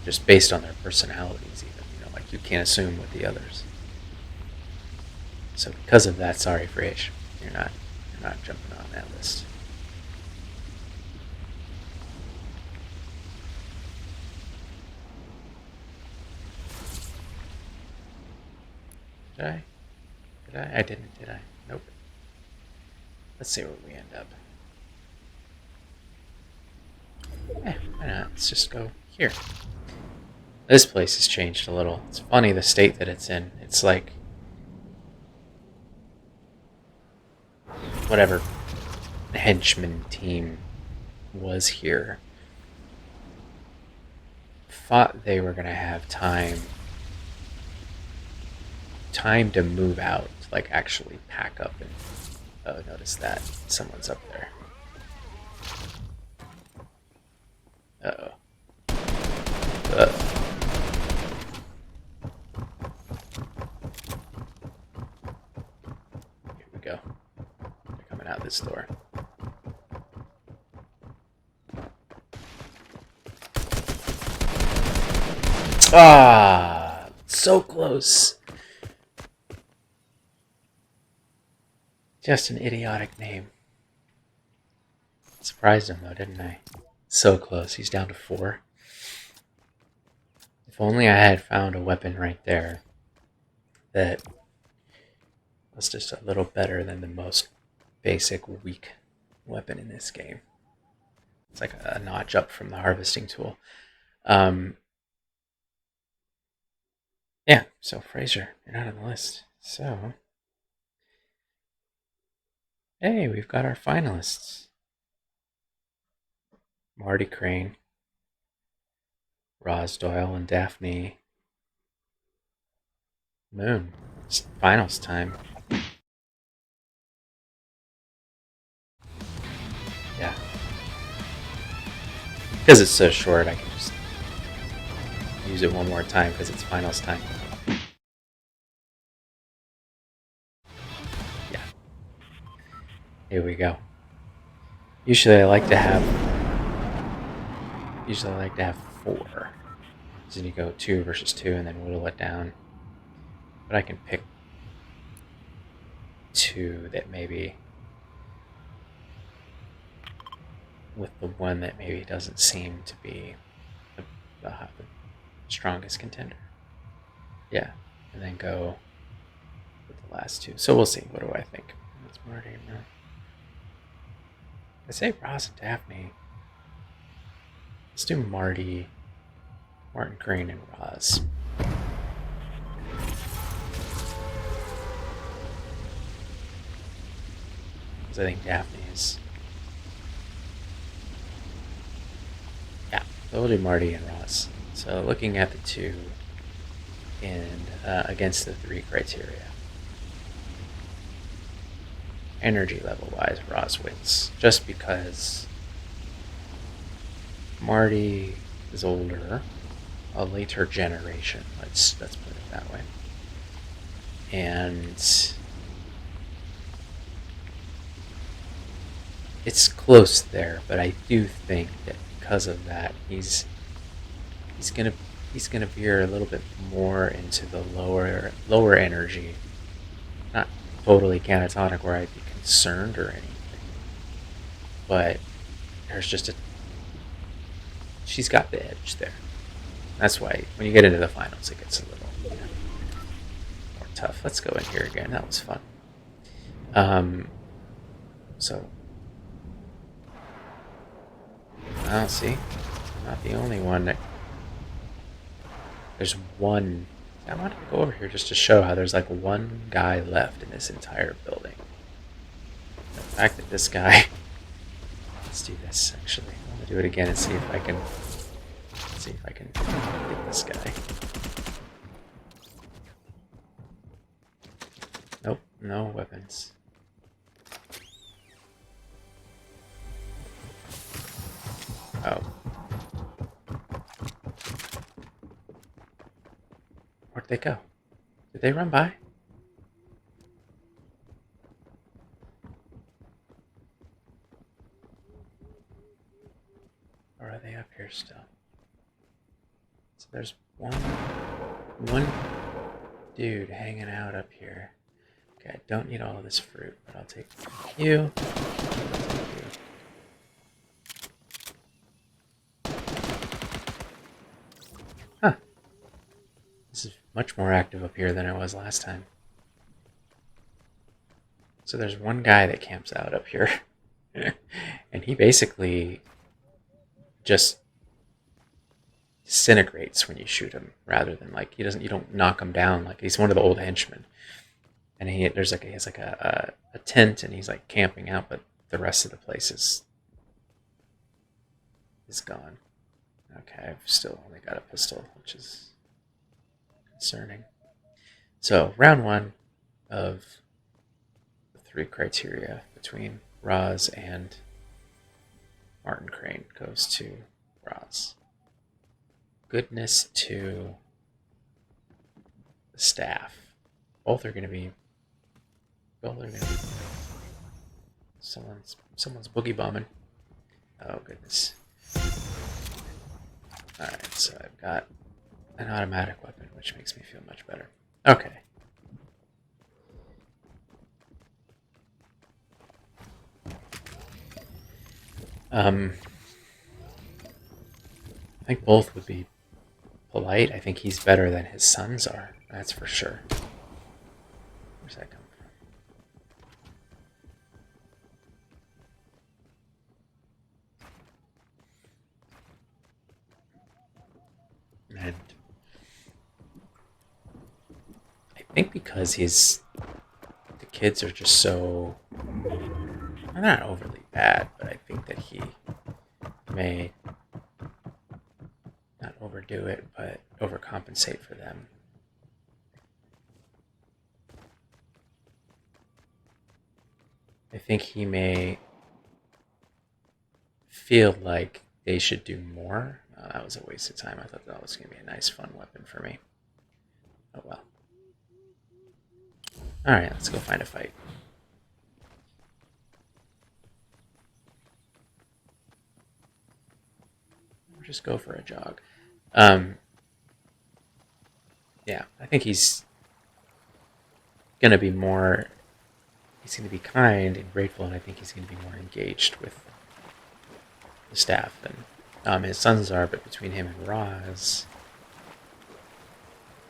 just based on their personalities even. Like, you can't assume with the others. So because of that, sorry, Frasier, you're not jumping on that list. Did I? I didn't, did I? Nope. Let's see where we end up. Why not? Let's just go here. This place has changed a little. It's funny the state that it's in. It's like whatever henchman team was here thought they were going to have time to move out, like actually pack up and notice that someone's up there. Here we go. They're coming out this door. Ah, so close. Just an idiotic name. Surprised him though, didn't I? So close. He's down to 4. If only I had found a weapon right there that was just a little better than the most basic, weak weapon in this game. It's like a notch up from the harvesting tool. Yeah, so Frasier, you're not on the list. So, hey, we've got our finalists. Marty Crane, Roz Doyle, and Daphne Moon. It's finals time. Yeah. Because it's so short, I can just use it one more time because it's finals time. Yeah. Here we go. Usually I like to have 4. So then you go 2 versus 2 and then whittle it down. But I can pick 2 that maybe, with the one that maybe doesn't seem to be the strongest contender. Yeah, and then go with the last two. So we'll see. What do I think? That's Marty. I say Ross and Daphne. Let's do Marty, Martin Crane, and Roz. Because I think Daphne is. Yeah, so we'll do Marty and Roz. So looking at the two and against the three criteria. Energy level wise, Roz wins. Just because Marty is older, a later generation. Let's put it that way. And it's close there, but I do think that because of that, he's gonna veer a little bit more into the lower energy. Not totally catatonic where I'd be concerned or anything, but there's just she's got the edge there. That's why when you get into the finals, it gets a little more tough. Let's go in here again. That was fun. So, I'll see. I'm not the only one that. There's one. I wanted to go over here just to show how there's like one guy left in this entire building. The fact that this guy. Let's do this actually. I'm gonna do it again and see if I can. Get this guy. Nope, no weapons. Oh. Where'd they go? Did they run by? Or are they up here still? So there's one dude hanging out up here. Okay, I don't need all of this fruit, but I'll take you. Huh. This is much more active up here than I was last time. So there's one guy that camps out up here. And he basically just disintegrates when you shoot him, rather than like you don't knock him down. Like he's one of the old henchmen, and he has a tent, and he's like camping out, but the rest of the place is gone. Okay, I've still only got a pistol, which is concerning. So round one of the three criteria between Roz and Martin Crane goes to Roz. Goodness to the staff. Both are going to be. Someone's boogie bombing. Oh goodness. All right, so I've got an automatic weapon, which makes me feel much better. Okay. I think both would be polite. I think he's better than his sons are. That's for sure. Where's that coming from? And I think because the kids are just so, they're not overly bad, but I think that he may not overdo it, but overcompensate for them. I think he may feel like they should do more. That was a waste of time. I thought that was going to be a nice, fun weapon for me. Oh well. Alright, let's go find a fight. Or just go for a jog. Yeah, I think he's going to be more. He's going to be kind and grateful, and I think he's going to be more engaged with the staff than his sons are. But between him and Roz,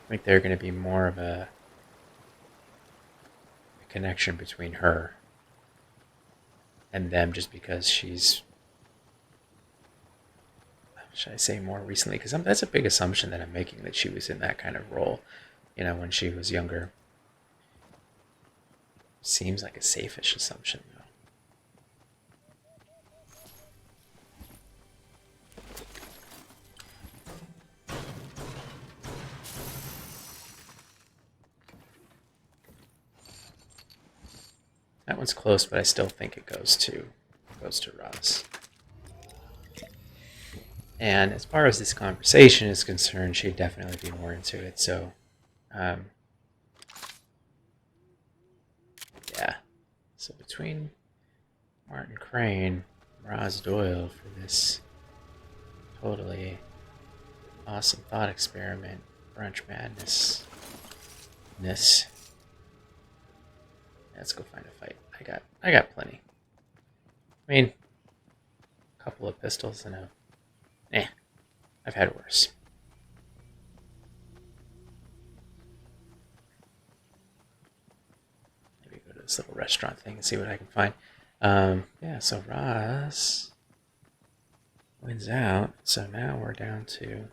I think they're going to be more of a connection between her and them, just because she's, should I say more recently? Because that's a big assumption that I'm making, that she was in that kind of role, when she was younger. Seems like a safe-ish assumption, though. That one's close, but I still think it goes to Roz. And as far as this conversation is concerned, she'd definitely be more into it. So, yeah. So between Martin Crane and Roz Doyle for this totally awesome thought experiment, brunch madness. Let's go find a fight. I got plenty. I mean, a couple of pistols and I've had worse. Maybe go to this little restaurant thing and see what I can find. Yeah, so Roz wins out. So now we're down to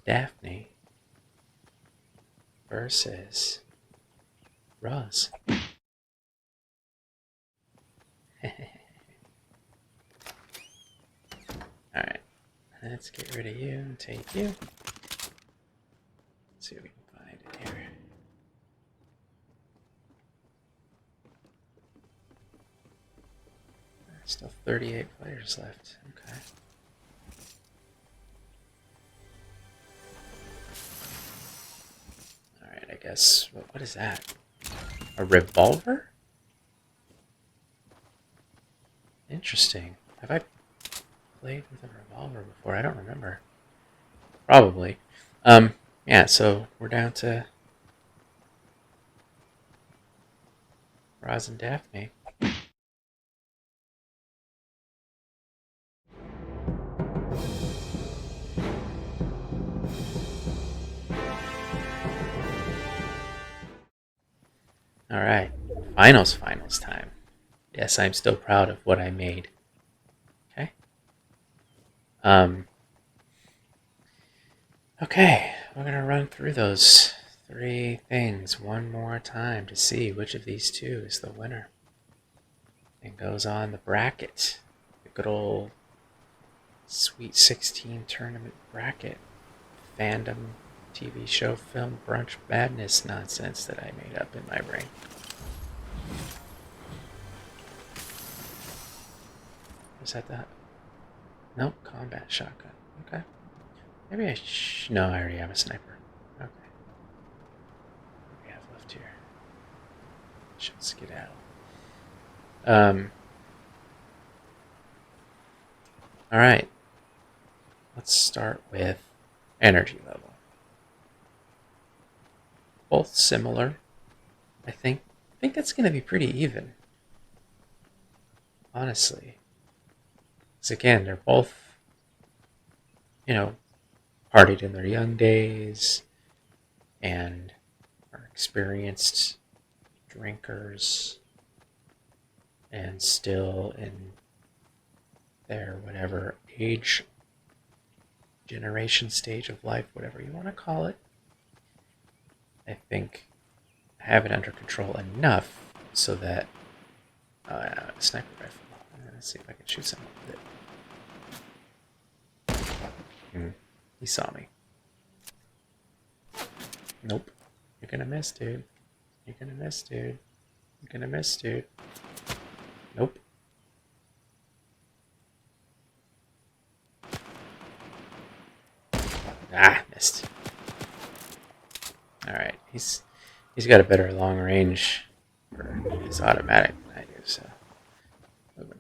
Daphne versus Roz. Alright, let's get rid of you and take you. Let's see what we can find in here. Still 38 players left. Okay. Alright, I guess. What is that? A revolver? Interesting. Have I played with a revolver before? I don't remember. Probably. Yeah, so we're down to Roz and Daphne. Alright, finals time. Yes, I'm still proud of what I made. Okay. Okay, we're gonna run through those 3 things one more time to see which of these 2 is the winner. And goes on the bracket. The good old Sweet 16 tournament bracket. Fandom TV show film brunch madness nonsense that I made up in my brain. Was that? Nope, combat shotgun. Okay. Maybe I no, I already have a sniper. Okay. What do we have left here? Should skedaddle. Alright. Let's start with energy level. Both similar, I think. I think that's going to be pretty even. Honestly. Because again, they're both, partied in their young days and are experienced drinkers and still in their whatever age, generation, stage of life, whatever you want to call it. I think have it under control enough so that sniper rifle. Let's see if I can shoot someone with it. He saw me. Nope. You're gonna miss, dude. You're gonna miss, dude. You're gonna miss, dude. Nope. Missed. Alright, he's got a better long range for his automatic than I do, so moving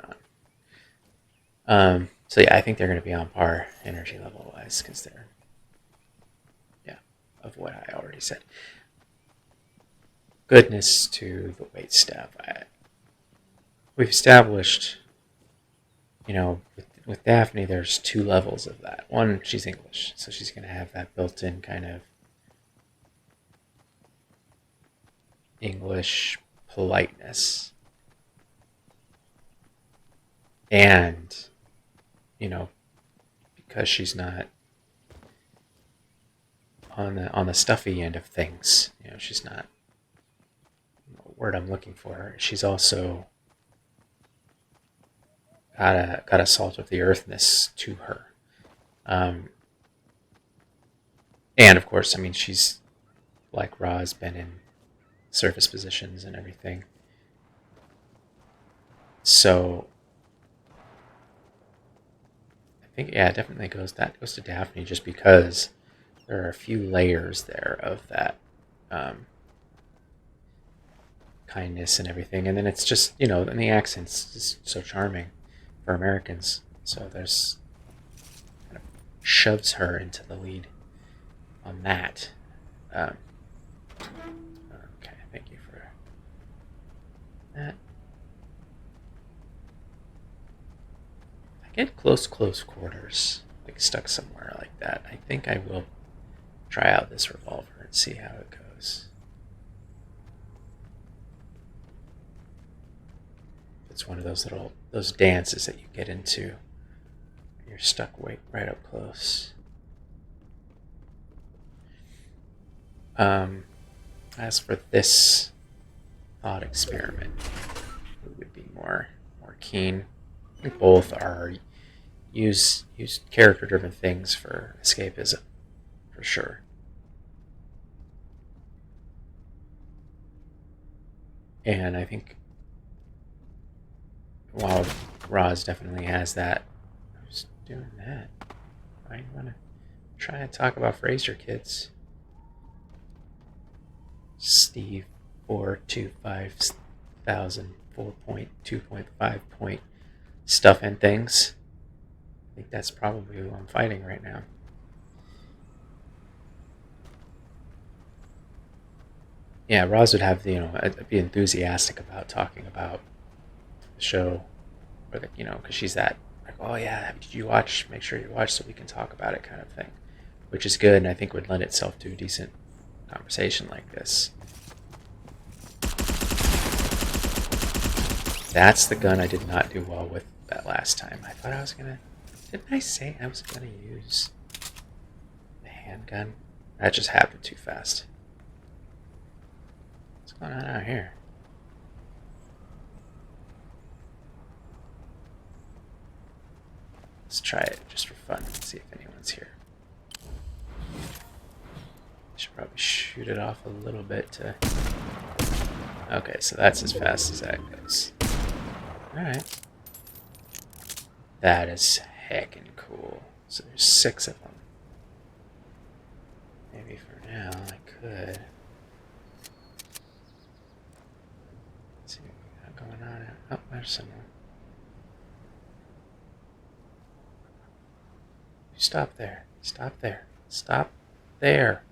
on. So yeah, I think they're going to be on par energy level wise, because they're, of what I already said. Goodness to the waitstaff. We've established, with with Daphne, there's two levels of that. One, she's English, so she's going to have that built-in kind of English politeness. And, you know, because she's not on the stuffy end of things, she's not what word I'm looking for. She's also got a salt of the earthness to her. And of course, I mean, she's like Ra's been in surface positions and everything. So I think, yeah, it definitely goes to Daphne just because there are a few layers there of that kindness and everything, and then it's just and the accent's just so charming for Americans. So there's kind of shoves her into the lead on that. Okay, thank you for that. If I get close quarters, like stuck somewhere like that, I think I will try out this revolver and see how it goes. It's one of those dances that you get into. You're stuck right up close. As for this thought experiment, who would be more keen? I think both are use character-driven things for escapism, for sure. And I think while Roz definitely has that, who's doing that? I want to try and talk about Frasier, kids. Steve 425,000 4.2.5 point stuff and things. I think that's probably who I'm fighting right now. Yeah, Roz would have be enthusiastic about talking about the show, or because she's that like, oh yeah, did you watch? Make sure you watch so we can talk about it, kind of thing, which is good, and I think would lend itself to a decent conversation like this. That's the gun I did not do well with that last time. I thought I was gonna. Didn't I say I was gonna use the handgun? That just happened too fast. What's going on out here? Let's try it just for fun. See if anyone's here. I should probably shoot it off a little bit to. Okay, so that's as fast as that goes. Alright. That is heckin' cool. So there's 6 of them. Maybe for now I could. Let's see what we got going on. Oh, there's someone. Stop there. Stop there. Stop there.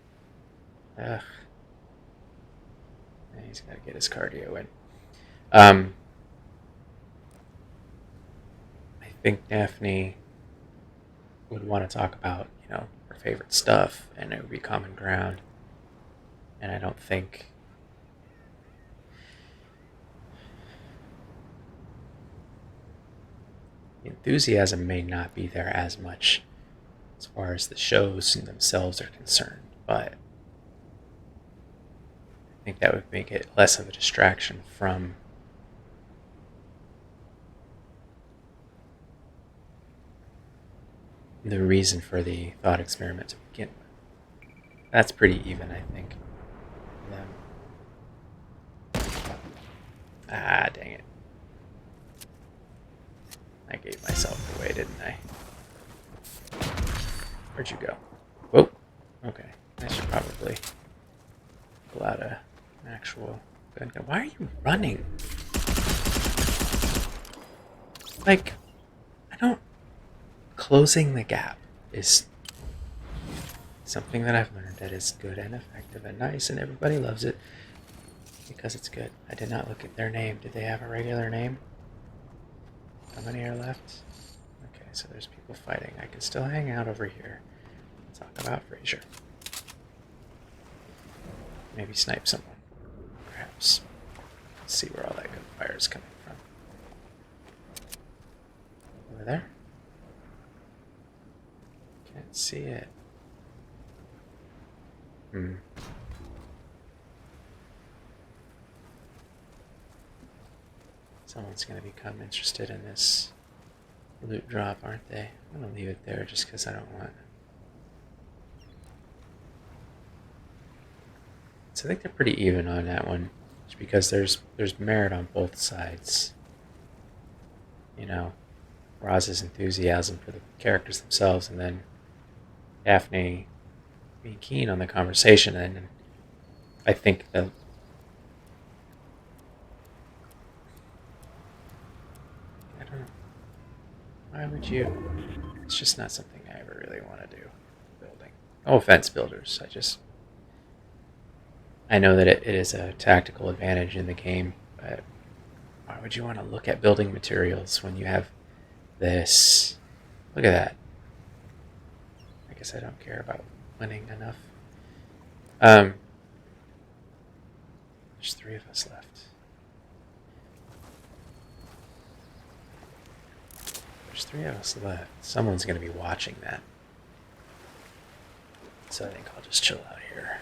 Ugh. He's got to get his cardio in. I think Daphne would want to talk about, her favorite stuff, and it would be common ground. And I don't think the enthusiasm may not be there as much as far as the shows themselves are concerned, but I think that would make it less of a distraction from the reason for the thought experiment to begin with. That's pretty even, I think. Ah, dang it. I gave myself away, didn't I? Where'd you go? Whoa. Okay. I should probably pull out an actual gun. Why are you running? Like, I don't... Closing the gap is something that I've learned that is good and effective and nice, and everybody loves it because it's good. I did not look at their name. Did they have a regular name? How many are left? Okay. so there's people fighting. I can still hang out over here. Talk about Frasier. Maybe snipe someone. Perhaps. Let's see where all that gunfire is coming from. Over there? Can't see it. Someone's going to become interested in this loot drop, aren't they? I'm going to leave it there just because I don't want. So I think they're pretty even on that one, just because there's merit on both sides. You know, Roz's enthusiasm for the characters themselves, and then Daphne being keen on the conversation. And I think that I don't know. Why would you? It's just not something I ever really want to do. Building. No offense, builders. I know that it is a tactical advantage in the game, but why would you want to look at building materials when you have this? Look at that. I guess I don't care about winning enough. There's 3 of us left. There's 3 of us left. Someone's going to be watching that. So I think I'll just chill out here.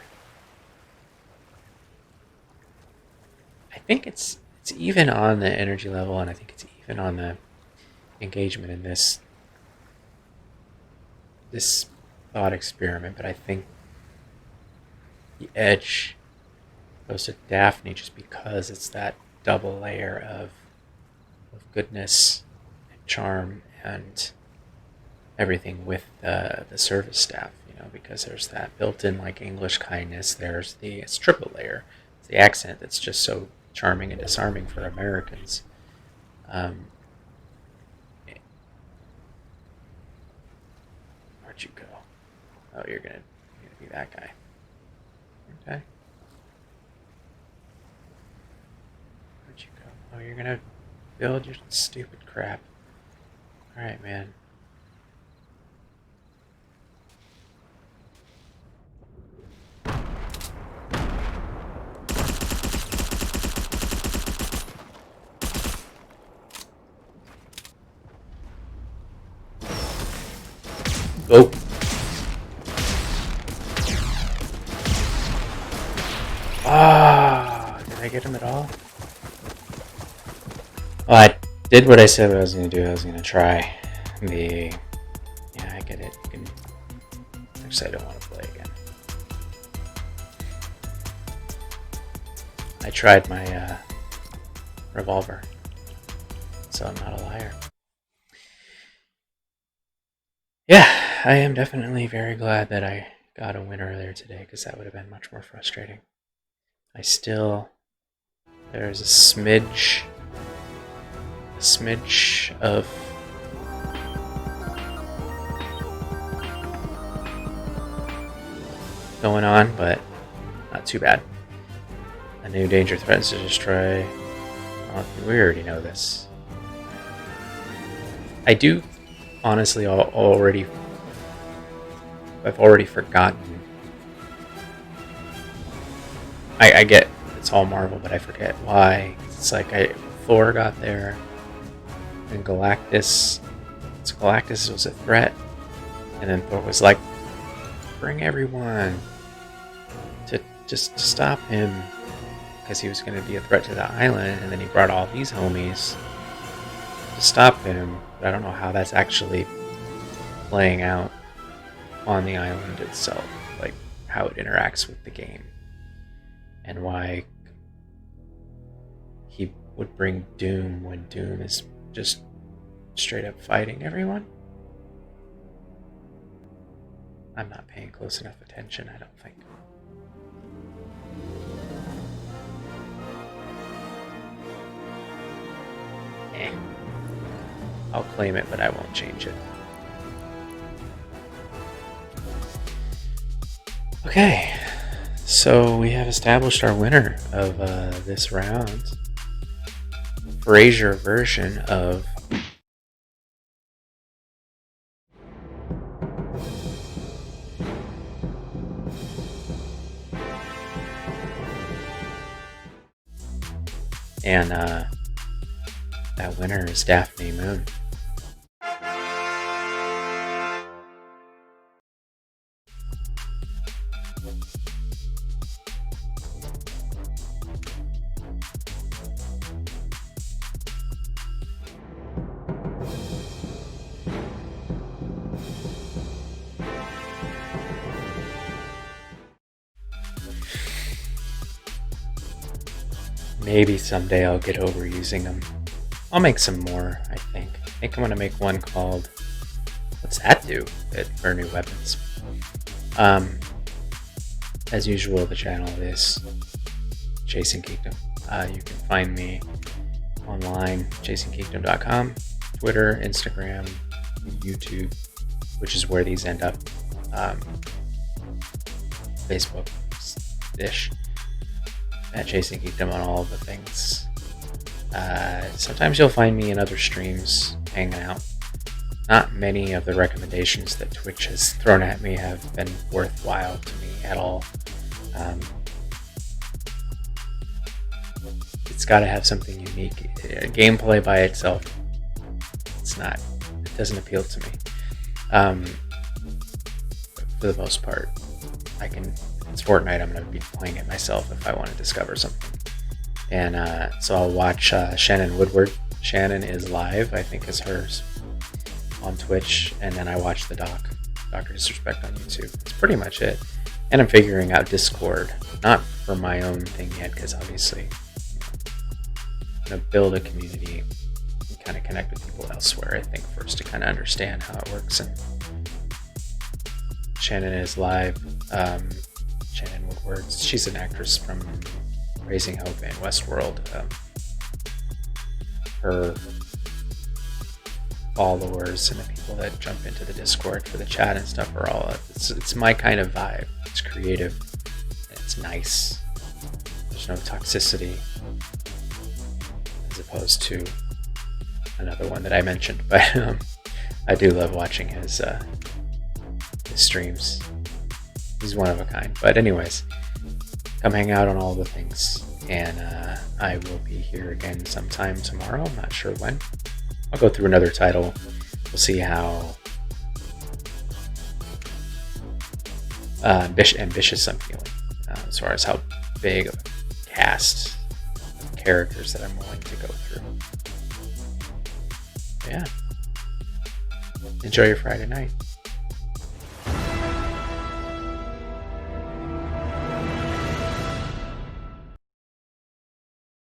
I think it's even on the energy level, and I think it's even on the engagement in this thought experiment, but I think the edge goes to Daphne just because it's that double layer of goodness and charm and everything with the service staff, because there's that built-in like English kindness. It's triple layer. It's the accent that's just so charming and disarming for Americans. Where'd you go? Oh, you're gonna be that guy. Okay. Where'd you go? Oh, you're gonna build your stupid crap. Alright, man. Oh. Ah, did I get him at all? Well, I did what I said I was going to do. I was going to try the... Yeah, I get it. Actually, I don't want to play again. I tried my revolver, so I'm not a liar. Yeah, I am definitely very glad that I got a win earlier today, because that would have been much more frustrating. There's a smidge of going on, but not too bad. A new danger threatens to destroy. Oh, we already know this. I do honestly I've already forgotten. I get it's all Marvel, but I forget why. It's like Thor got there, and Galactus was a threat, and then Thor was like, bring everyone to stop him, because he was going to be a threat to the island, and then he brought all these homies to stop him. But I don't know how that's actually playing out on the island itself, like how it interacts with the game, and why he would bring Doom when Doom is just straight up fighting everyone. I'm not paying close enough attention, I don't think. I'll claim it, but I won't change it. Okay, so we have established our winner of this round. Frasier version of And that winner is Daphne Moon. Maybe someday I'll get over using them. I'll make some more, I think. I think I'm going to make one called What's That Do? For new weapons. As usual, the channel is Chasing Geekdom. You can find me online, chasinggeekdom.com, Twitter, Instagram, YouTube, which is where these end up, Facebook-ish, at Chasing Geekdom on all of the things. Sometimes you'll find me in other streams hanging out. Not many of the recommendations that Twitch has thrown at me have been worthwhile to me at all. It's got to have something unique. Gameplay by itself, it doesn't appeal to me. For the most part, it's Fortnite, I'm going to be playing it myself if I want to discover something. And so I'll watch Shannon Woodward. Shannon is live, I think is hers, on Twitch. And then I watch the Dr. Disrespect on YouTube. That's pretty much it. And I'm figuring out Discord. Not for my own thing yet, because obviously I'm going to build a community and kind of connect with people elsewhere, I think, first to kind of understand how it works. And Shannon is live. Shannon Woodward. She's an actress from Raising Hope and Westworld. Her followers and the people that jump into the Discord for the chat and stuff are all, it's my kind of vibe. It's creative, it's nice, there's no toxicity, as opposed to another one that I mentioned, but I do love watching his streams. He's one of a kind. But anyways, come hang out on all the things, and I will be here again sometime tomorrow. I'm not sure when. I'll go through another title. We'll see how ambitious I'm feeling, as far as how big of a cast of characters that I'm willing to go through. Yeah. Enjoy your Friday night.